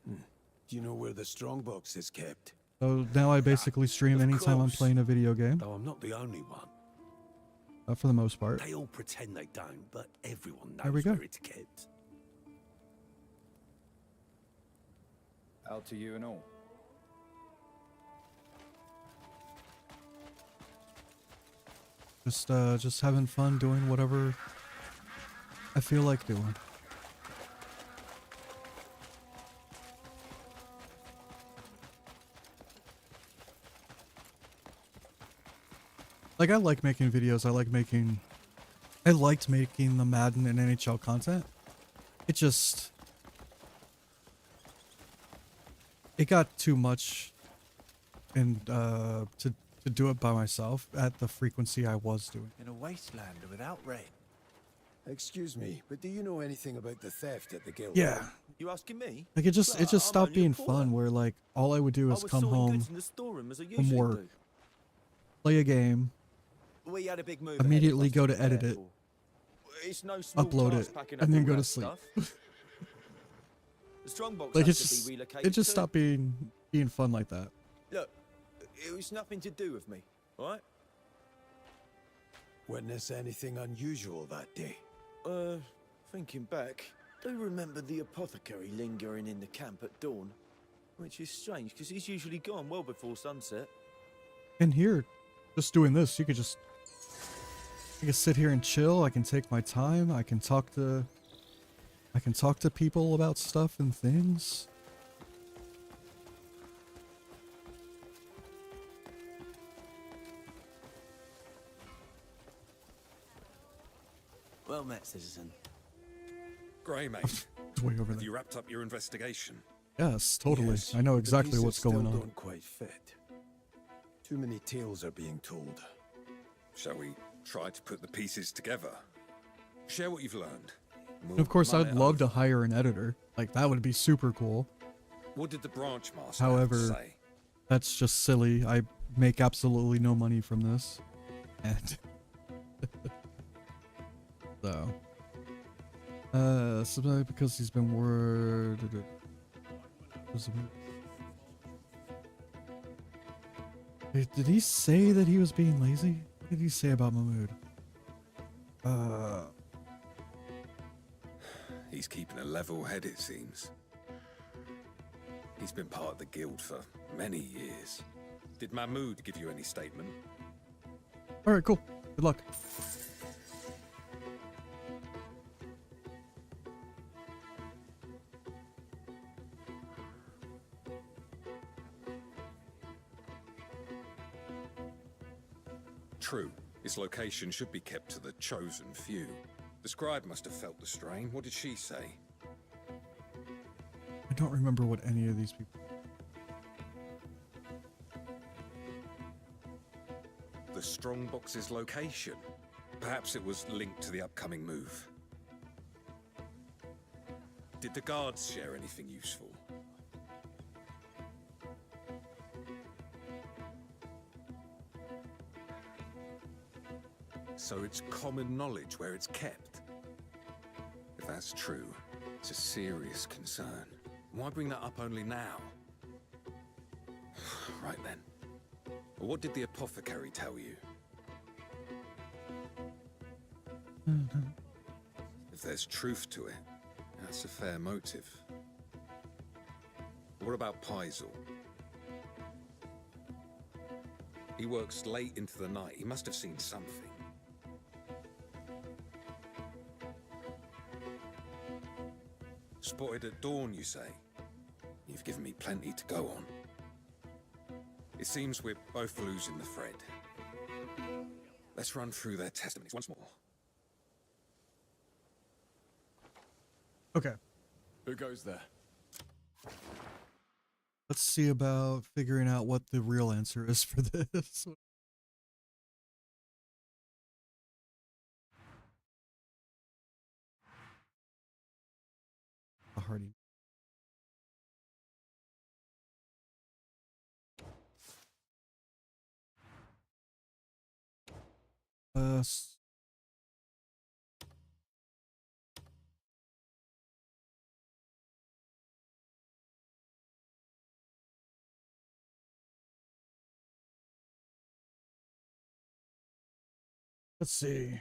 Do you know where the strongbox is kept? So now I basically stream anytime I'm playing a video game. Though I'm not the only one. For the most part. They all pretend they don't, but everyone There we knows go. where it's kept. Out to you and all. Just having fun doing whatever I feel like doing. Like, I like making videos. I liked making the Madden and NHL content. It just, it got too much and to do it by myself at the frequency I was doing. In a wasteland without rain. Excuse me, but do you know anything about the theft at the guild? Yeah. You asking me? Like, it just stopped being fun where like all I would do is come home from work, play a game, We had a big move immediately go to edit it, It's no small upload task it, packing up and then all go to that sleep. stuff. The strongbox Like has it's to just be relocated. it just too. stopped being fun like that. Look, it was nothing to do with me, all right? Witness anything unusual that day? Thinking back, do remember the apothecary lingering in the camp at dawn, which is strange because he's usually gone well before sunset. And here, just doing this, you can sit here and chill. I can take my time. I can talk to people about stuff and things. Well met, citizen. Grey, mate. It's way over Have there. you wrapped up your investigation? Yes, totally. Yes, I know the exactly pieces what's still going on. Don't quite fit. Too many tales are being told. Shall we try to put the pieces together? Share what you've learned. And of course, I'd love to hire an editor. Like, that would be super cool. What did the branch master However, say? that's just silly. I make absolutely no money from this. And so, because he's been worded. Did he say that he was being lazy? What did he say about Mahmood? He's keeping a level head, it seems. He's been part of the guild for many years. Did Mahmood give you any statement? Alright, cool. Good luck. True. Its location should be kept to the chosen few. The scribe must have felt the strain. What did she say? I don't remember what any of these people... The strongbox's location. Perhaps it was linked to the upcoming move. Did the guards share anything useful? So it's common knowledge where it's kept. If that's true, it's a serious concern. Why bring that up only now? Right then. What did the apothecary tell you? If there's truth to it, that's a fair motive. What about Paisel? He works late into the night. He must have seen something. Spotted at dawn, you say? You've given me plenty to go on. It seems we're both losing the thread. Let's run through their testimonies once more. Okay. Who goes there? Let's see about figuring out what the real answer is for this. A hardy. Let's see.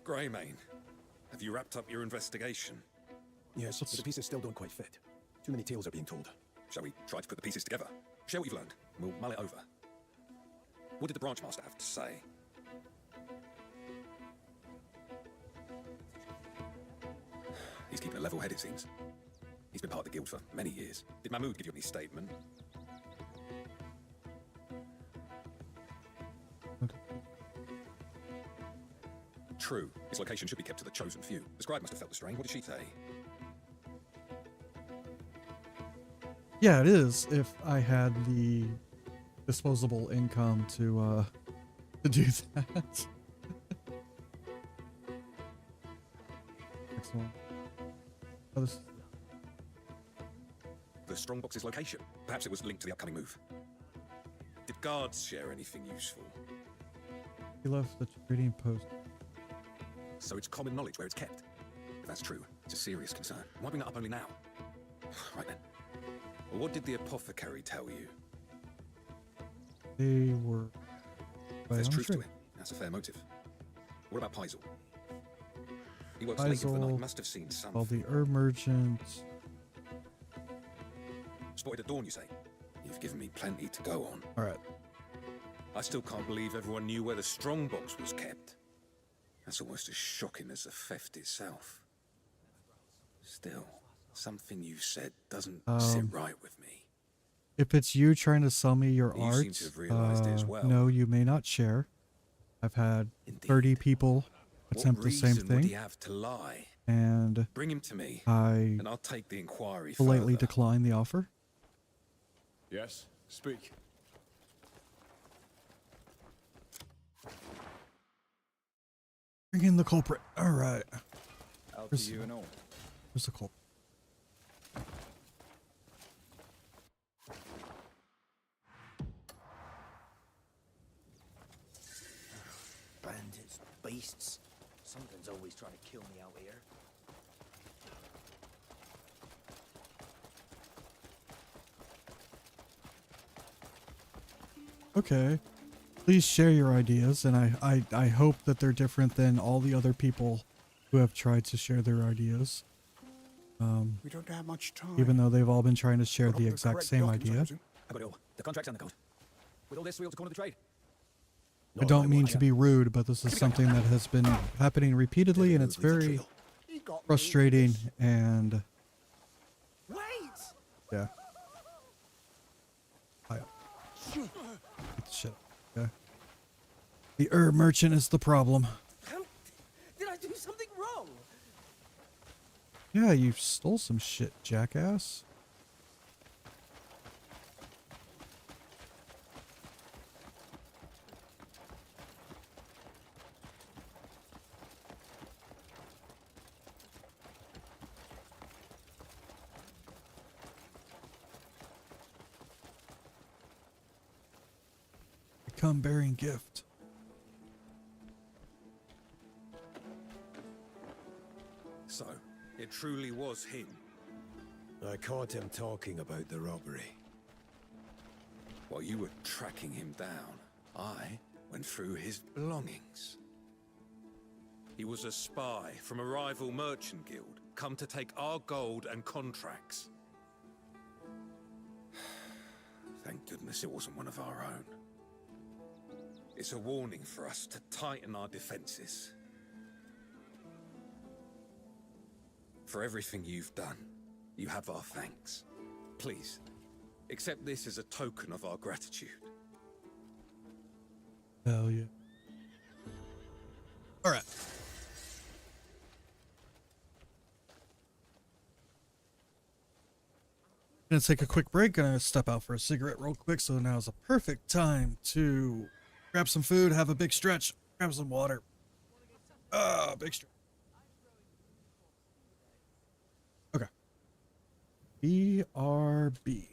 Greymane, have you wrapped up your investigation? Yes, but the pieces still don't quite fit. Too many tales are being told. Shall we try to put the pieces together? Share what you've learned. We'll mull it over. What did the branch master have to say? He's keeping a level head, it seems. He's been part of the guild for many years. Did Mahmood give you any statement? True. His location should be kept to the chosen few. The scribe must have felt the strain. What did she say? Yeah, it is. If I had the disposable income to do that. Next one. Oh, this... The strongbox's location. Perhaps it was linked to the upcoming move. Did guards share anything useful? He left the trading post. So it's common knowledge where it's kept. If that's true, it's a serious concern. Why bring that up only now? Right then. Well, what did the apothecary tell you? They were. There's truth to it. That's a fair motive. What about Paisel? He works late into the night. Must have seen something. All the herb merchants. Spotted at dawn, you say? You've given me plenty to go on. All right. I still can't believe everyone knew where the strongbox was kept. That's almost as shocking as the theft itself. Still, something you've said doesn't sit right with me. If it's you trying to sell me your You art, seem to have realized it as well. no, you may not share. I've had 30 people attempt the same What reason would he thing, have to lie? and Bring him to me, I and I'll take the inquiry politely further. decline the offer. Yes, speak. Bring in the culprit. All right. Out to you and all. Where's the culprit? Bandits, beasts. Something's always trying to kill me out here. Okay. Please share your ideas, and I hope that they're different than all the other people who have tried to share their ideas. We don't have much time. Even though they've all been trying to share the exact correct same documents, I idea. presume? I got it all. The contracts and the code. With all this, we ought to corner the trade. I don't mean to be rude, but this is something that has been happening repeatedly, and it's very frustrating, and Wait! yeah. Shit. Yeah. The herb merchant is the problem. Did I do something wrong? Yeah, you stole some shit, jackass. Come bearing gift. So, it truly was him. I caught him talking about the robbery. While you were tracking him down, I went through his belongings. He was a spy from a rival merchant guild, come to take our gold and contracts. Thank goodness it wasn't one of our own. It's a warning for us to tighten our defenses. For everything you've done, you have our thanks. Please, accept this as a token of our gratitude. Hell yeah. All right. Gonna take a quick break. Gonna step out for a cigarette real quick. So now is a perfect time to grab some food, have a big stretch, grab some water. Big stretch. Okay. BRB.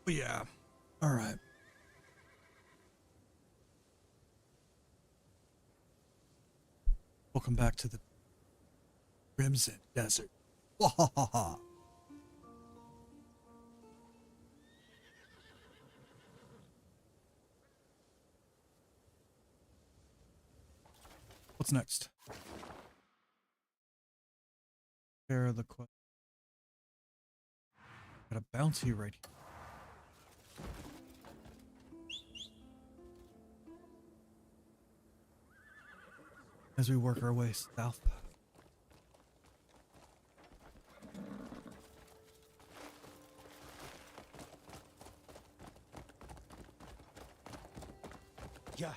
But yeah. All right. Welcome back to the Crimson Desert. Wahahaha. What's next? Share the quest. Got a bounty right here. As we work our way south. Yeah.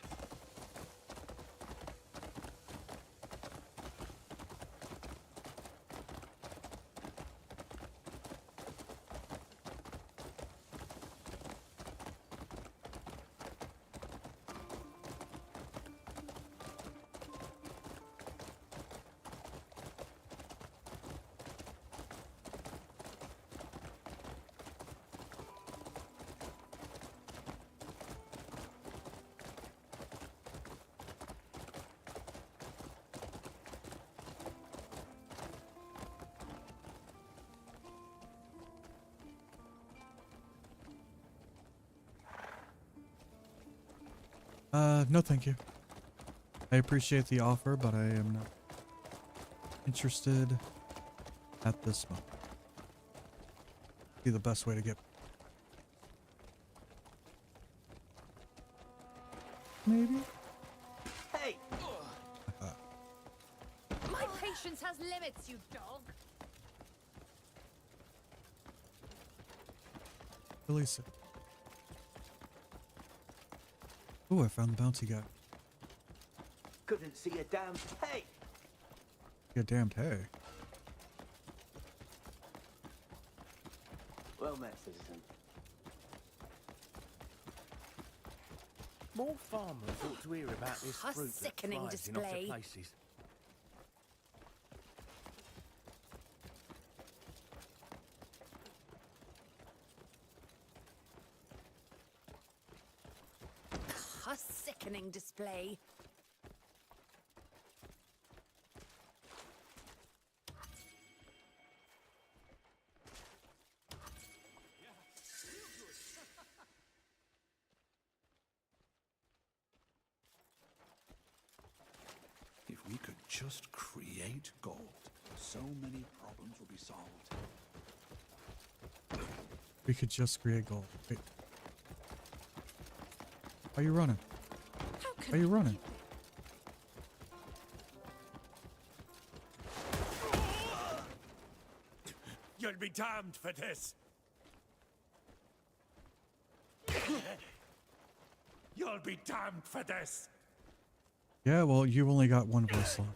No thank you. I appreciate the offer, but I am not interested at this moment. Be the best way to get. Maybe? Hey! My patience has limits, you dog. Release it. Oh, I found the bounty guy. Couldn't see a damn hey. You damned hay. Well met, citizen. More farmers ought to hear about this A fruit that sickening thrives in other display. places. A sickening display. If we could just create gold, so many problems will be solved. We could just create gold. Wait. Are you running? Are you running? You'll be damned for this. You'll be damned for this. Yeah, well, you only got one voice slot.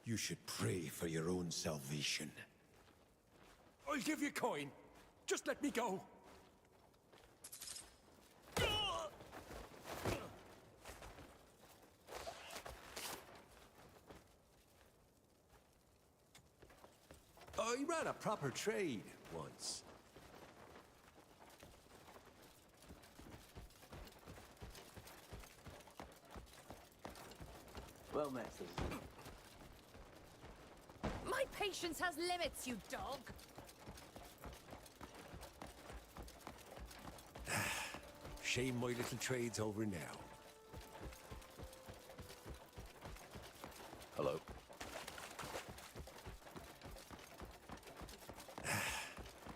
You should pray for your own salvation. I'll give you coin. Just let me go. I ran a proper trade once. Well met, citizen. My patience has limits, you dog. Shame my little trade's over now. Hello.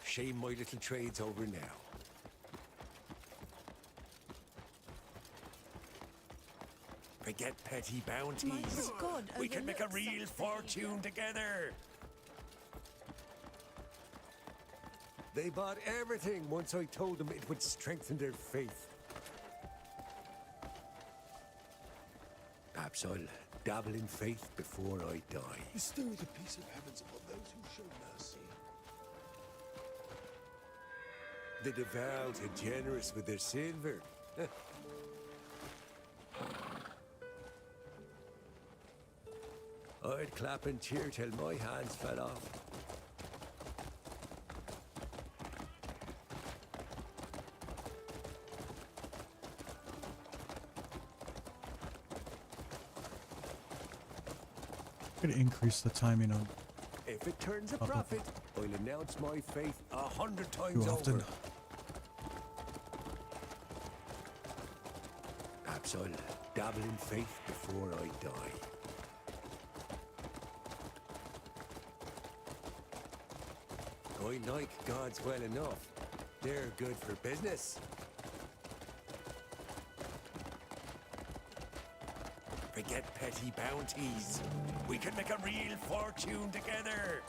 Shame my little trade's over now. Forget petty bounties. God We can make a overlooks real something. fortune together. They bought everything once I told them it would strengthen their faith. Perhaps I'll dabble in faith before I die. Bestow the peace of heavens upon those who show mercy. The devout are generous with their silver. I'd clap and cheer till my hands fell off. could increase the timing on If it turns a Up, up, profit, I'll announce my faith 100 too times often. over. Perhaps I'll dabble in faith before I die. I like gods well enough. They're good for business. Forget petty bounties. We can make a real fortune together.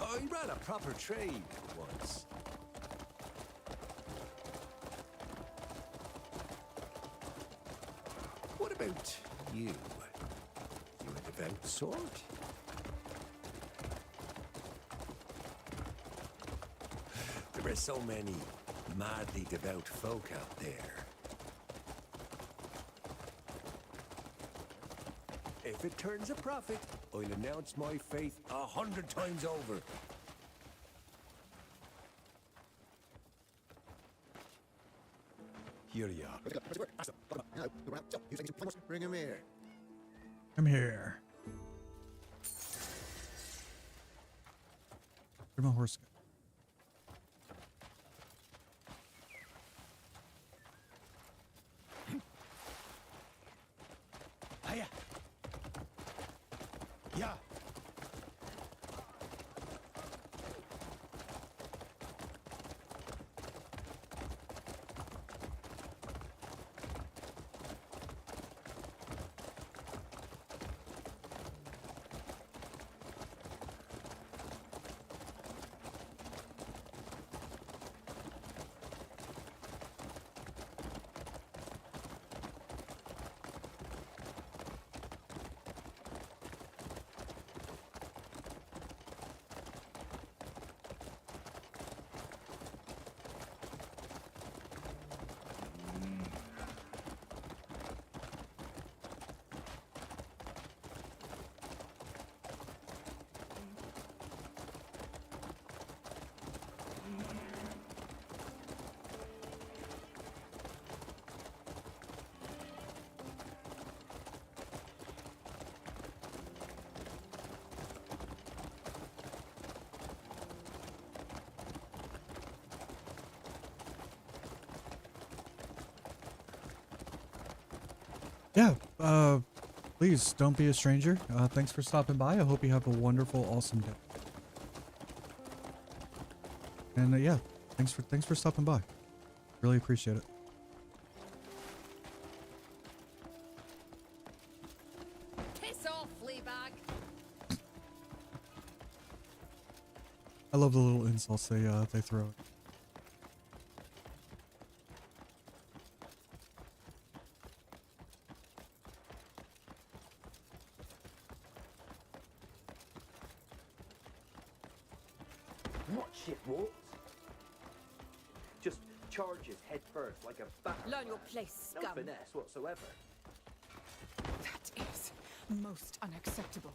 I ran a proper trade once. What about you? You a devout sort? There are so many madly devout folk out there. If it turns a profit, I'll announce my faith 100 times over. Here you are. Bring him here. I'm here. Where'd my horse go? Hiya. Yeah. Yeah, please don't be a stranger. Thanks for stopping by. I hope you have a wonderful, awesome day. And yeah, thanks for stopping by. Really appreciate it. Piss off, Fleabag. I love the little insults they throw. What shit walks? Just charges head first like a bat. Learn your place, No scum. finesse whatsoever. That is most unacceptable.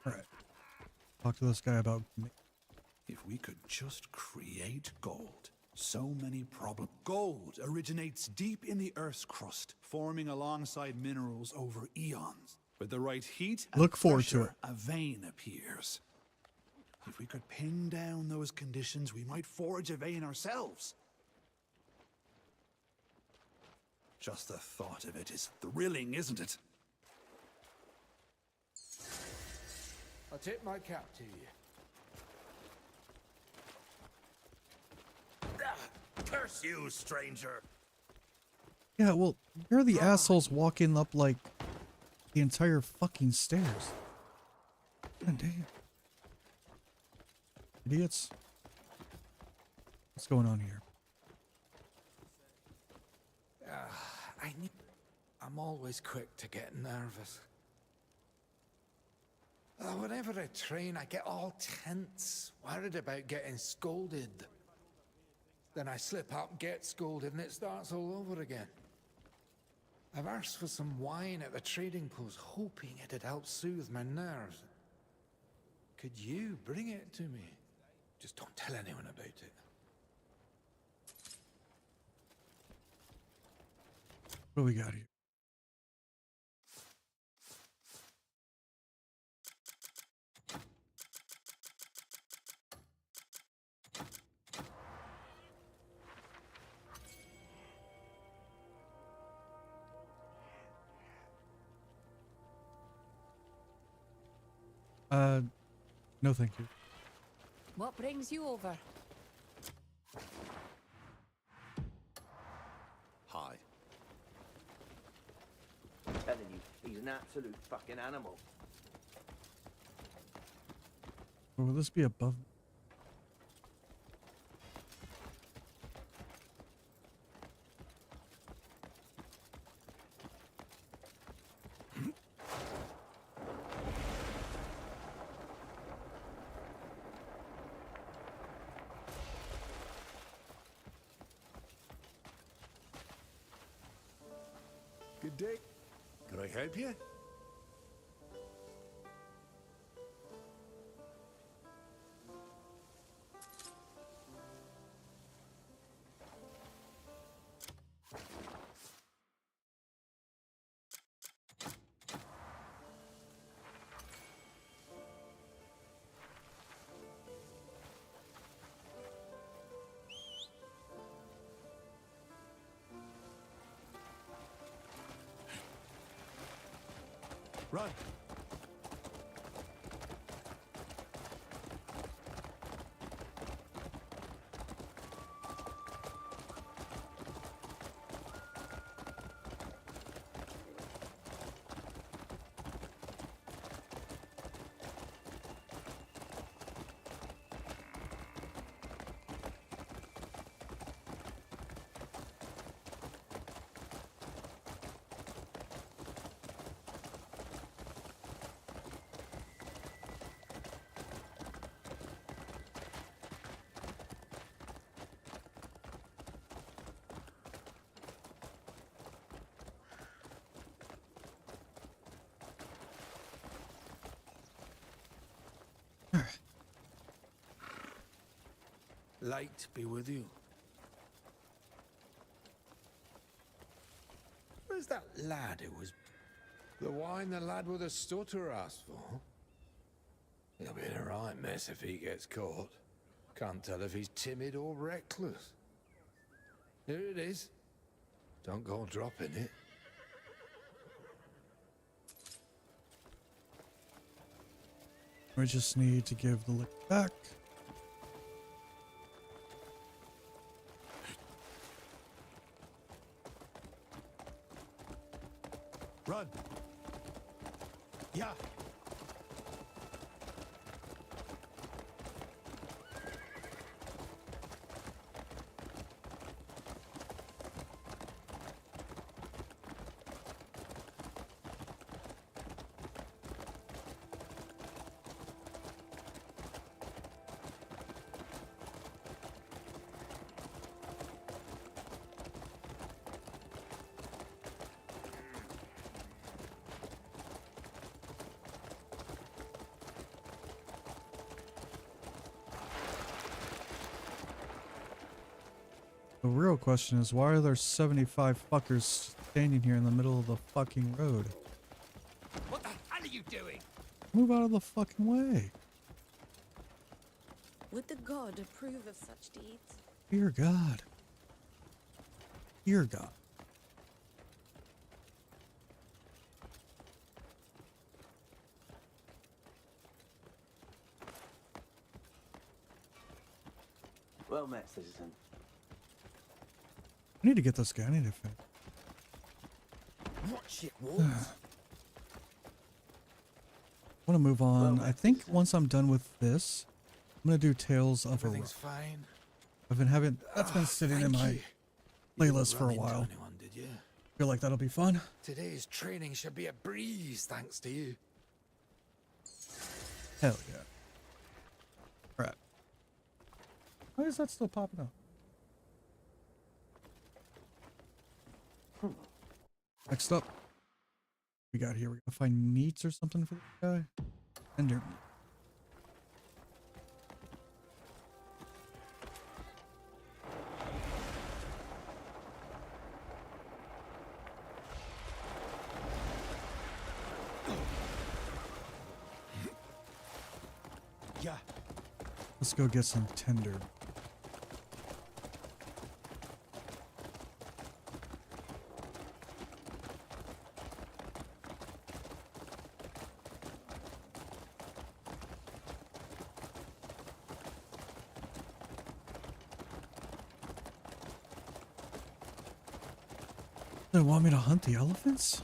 All right, talk to this guy about. If we could just create gold. So many problems. Gold originates deep in the Earth's crust, forming alongside minerals over eons. With the right heat and Look forward to pressure, a vein appears. If we could pin down those conditions, we might forge a vein ourselves. Just the thought of it is thrilling, isn't it? I'll tip my cap to you. Curse you, stranger! Yeah, well, you're the assholes walking up like the entire fucking stairs. God damn. Idiots. What's going on here? I'm always quick to get nervous. Whenever I train, I get all tense, worried about getting scolded. Then I slip up, get scolded, and it starts all over again. I've asked for some wine at the trading post, hoping it'd help soothe my nerves. Could you bring it to me? Just don't tell anyone about it. What do we got here? No thank you. What brings you over? Hi. I'm telling you, he's an absolute fucking animal. Or will this be above? Good day. Can I help you? Run! Light be with you. Where's that lad who was... The wine the lad with the stutter asked for? He'll be in a right mess if he gets caught. Can't tell if he's timid or reckless. Here it is. Don't go dropping it. We just need to give the lick back. Run! Yeah! The real question is, why are there 75 fuckers standing here in the middle of the fucking road? What the hell are you doing? Move out of the fucking way. Would the god approve of such deeds? Dear God. Dear God. Well met, citizen. I need to get this guy. I need to finish. Watch it, Wolf. I want to move on. I think once I'm done with this, I'm going to do Tales of a Everything's fine. I've been having... That's been sitting in my playlist for a while. Anyone, did you? Feel like that'll be fun. Today's training should be a breeze, thanks to you. Hell yeah. Alright. Why is that still popping up? Next up, we got here. We gotta find meats or something for this guy. Tender meat. Yeah. Let's go get some tender. They want me to hunt the elephants?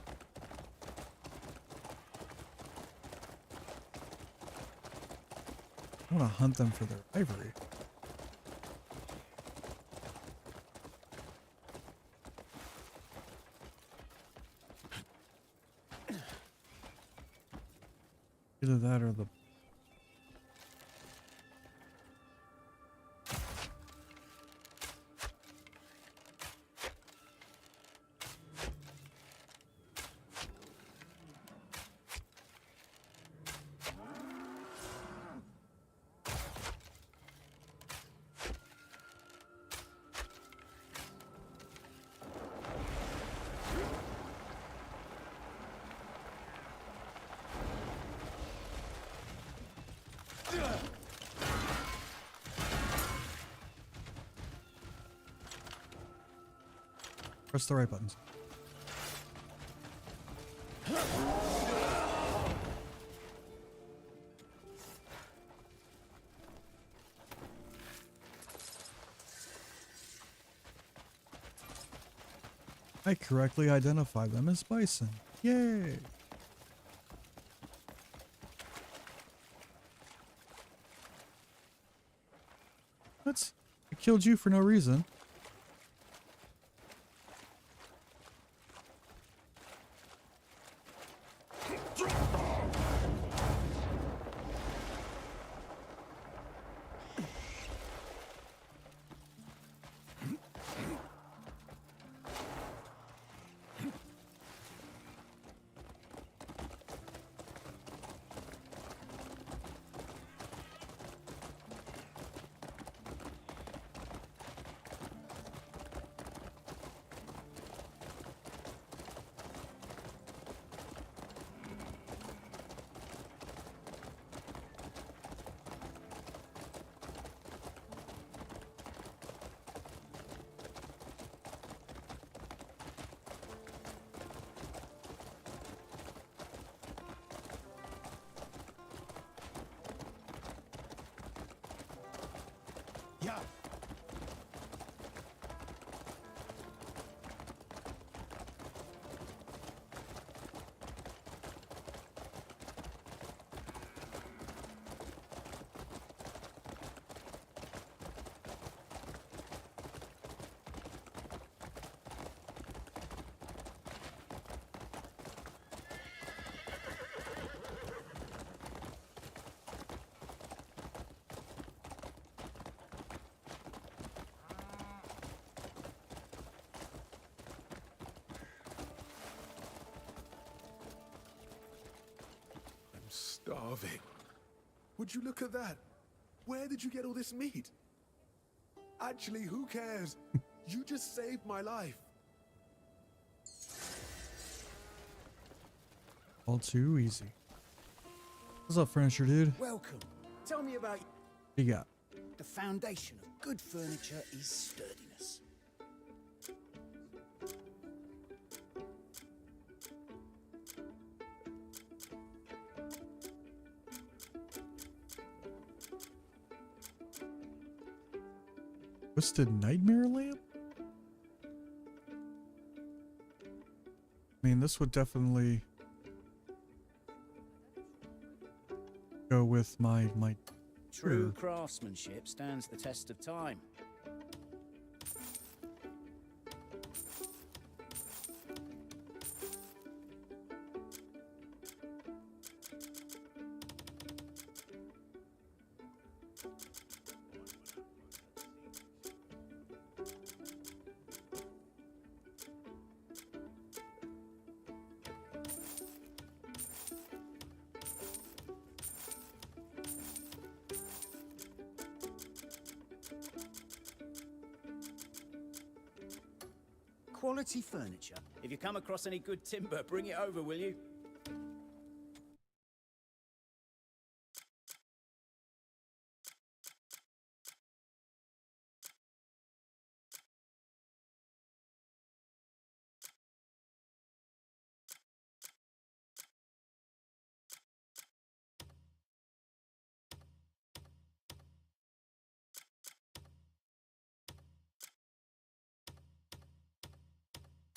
I want to hunt them for their ivory. Either that or the... Press the right buttons. I correctly identify them as bison. Yay! What? I killed you for no reason. Yeah. Starving. Would you look at that? Where did you get all this meat? Actually, who cares? You just saved my life. All too easy. What's up, furniture dude? Welcome. Tell me about What you got? the foundation of good furniture is sturdiness. Twisted nightmare lamp? I mean, this would definitely go with my True craftsmanship stands the test of time. quality furniture. If you come across any good timber, bring it over, will you?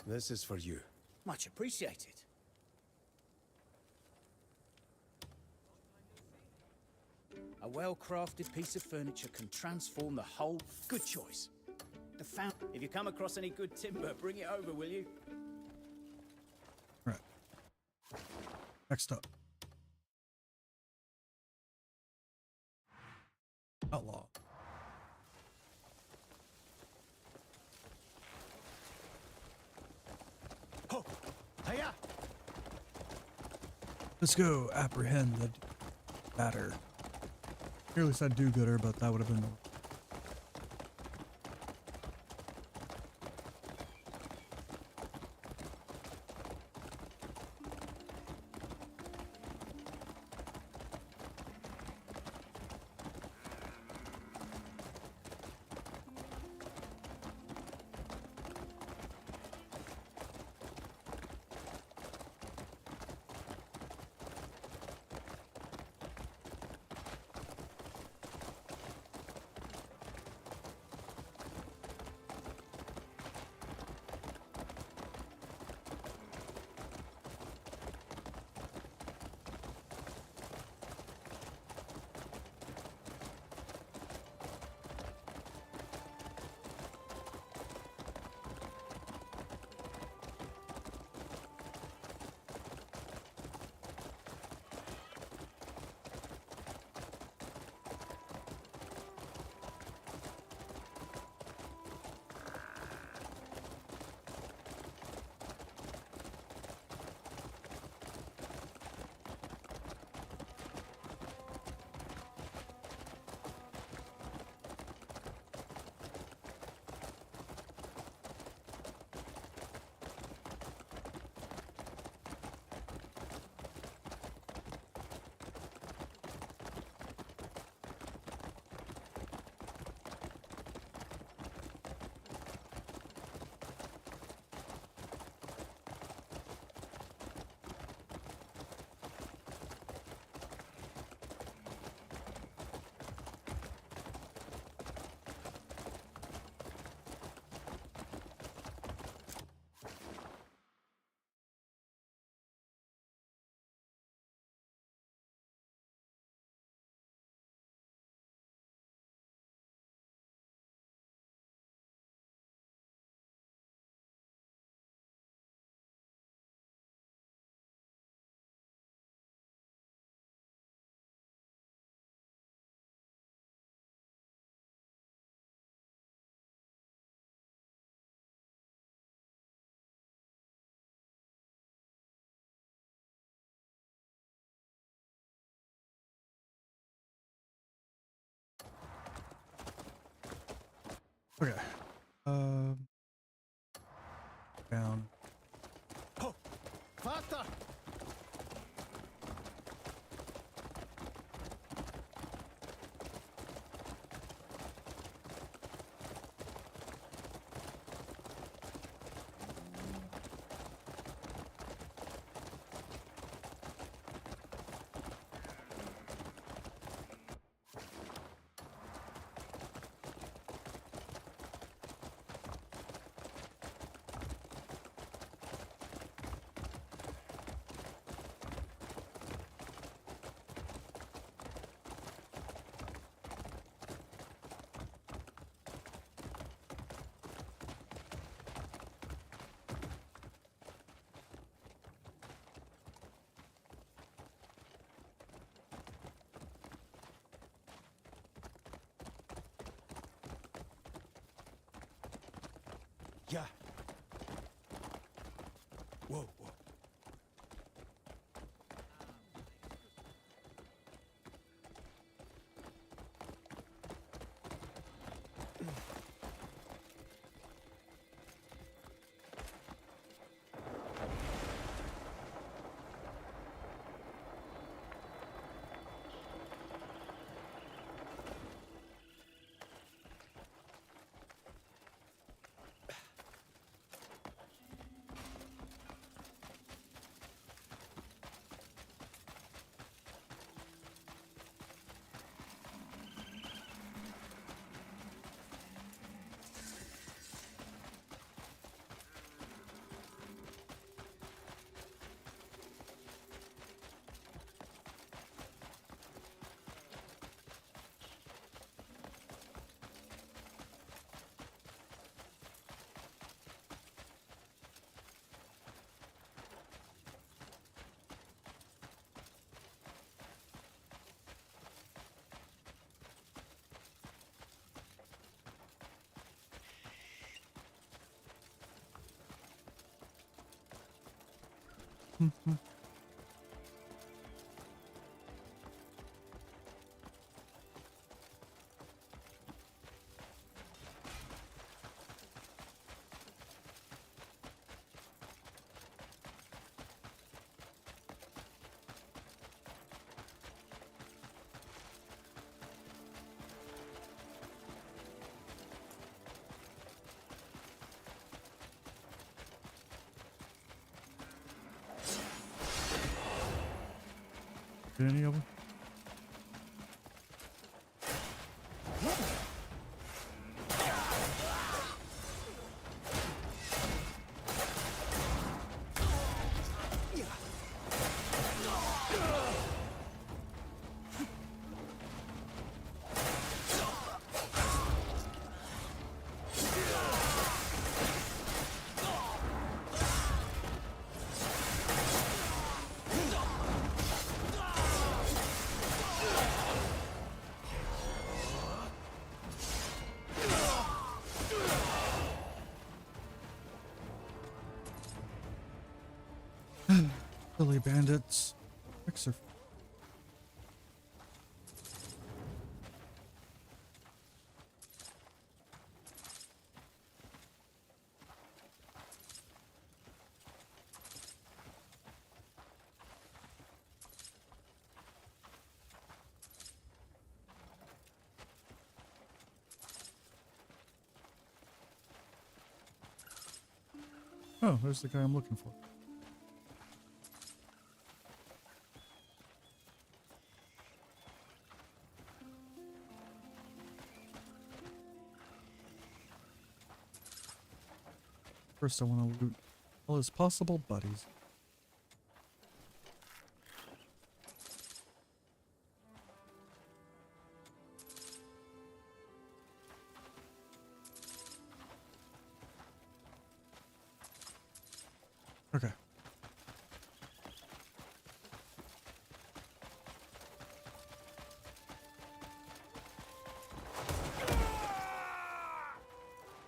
This is for you. Much appreciated. A well-crafted piece of furniture can transform the whole... Good choice. If you come across any good timber, bring it over, will you? Right. Next up. Outlaw. Ho! Hiya! Let's go apprehend the batter. Nearly said do-gooder, but that would have been more. Okay. Down. Ho! Vater! Yeah. Whoa, whoa. Did any of them? Silly bandits. Fixer. Oh, there's the guy I'm looking for. First, I want to loot all his possible buddies. Okay.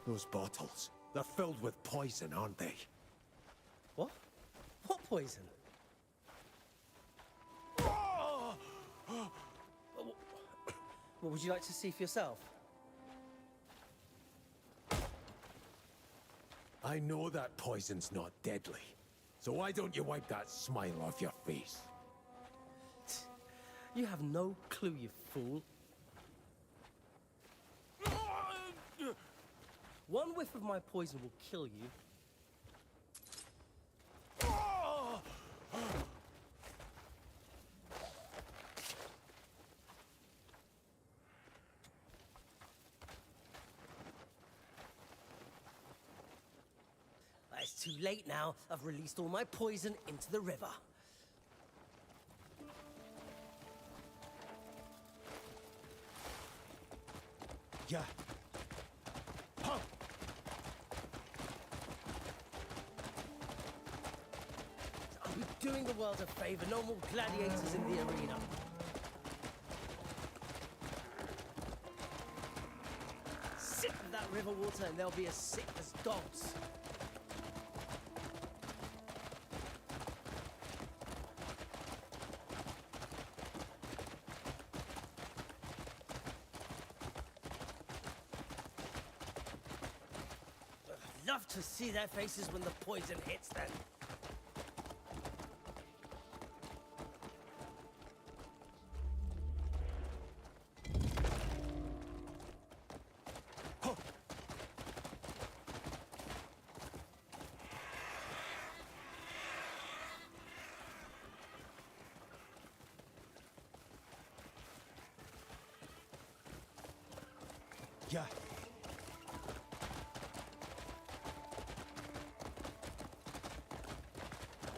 Those bottles, they're filled with poison, aren't they? What? What poison? What would you like to see for yourself? I know that poison's not deadly. So why don't you wipe that smile off your face? You have no clue, you fool. One whiff of my poison will kill you. It's too late now. I've released all my poison into the river. Yeah. Huh. I'll be doing the world a favor. No more gladiators in the arena. Sip of that river water and they'll be as sick as dogs. Love to see their faces when the poison hits them. Yeah.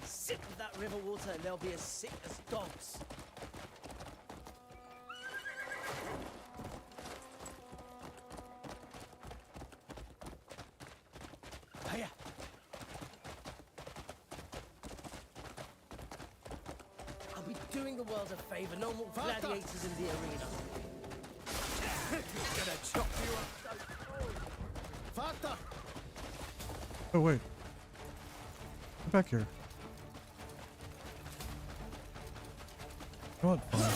Sip of that river water and they'll be as sick as dogs. Hiya. I'll be doing the world a favor. No more gladiators in the arena. Gonna chop you up. Faster. Oh, wait. Get back here. You know what? Fine.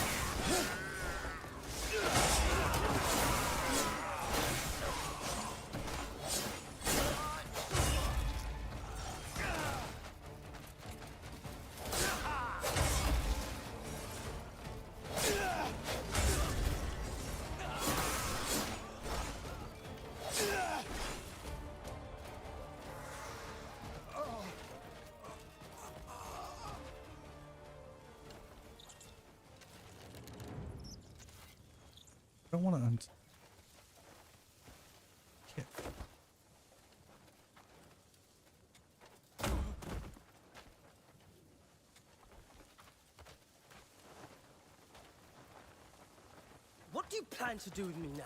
I don't want to can't. What do you plan to do with me now?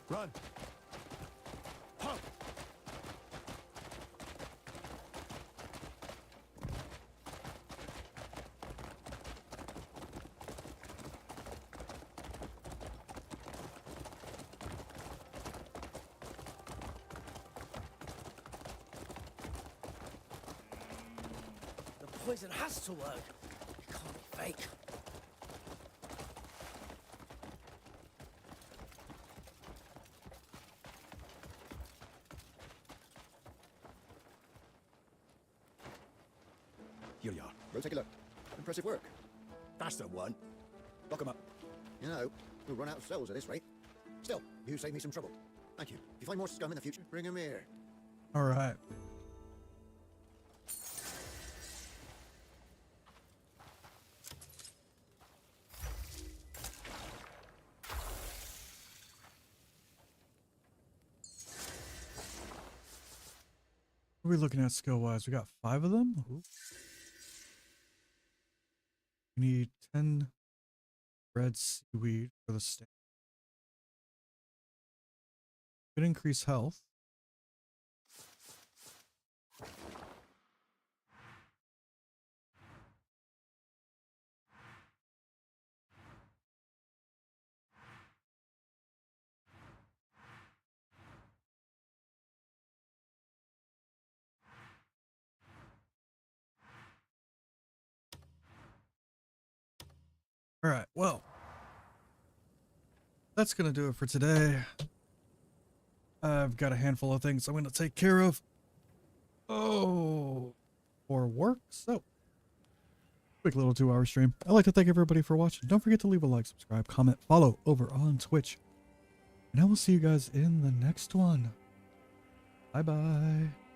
Run! Huh. The poison has to work. It can't be fake. Here you are. Go take a look. Impressive work. That's the one. Lock 'em up. You know, we'll run out of cells at this rate. Still, you saved me some trouble. Thank you. If you find more scum in the future, bring 'em here. All right. What are we looking at skill wise? We got 5 of them. Ooh. We need 10 red seaweed for the stamp. Could increase health. All right, well, that's going to do it for today. I've got a handful of things I'm going to take care of. Oh, for work. So, quick little 2-hour stream. I'd like to thank everybody for watching. Don't forget to leave a like, subscribe, comment, follow over on Twitch. And I will see you guys in the next one. Bye-bye.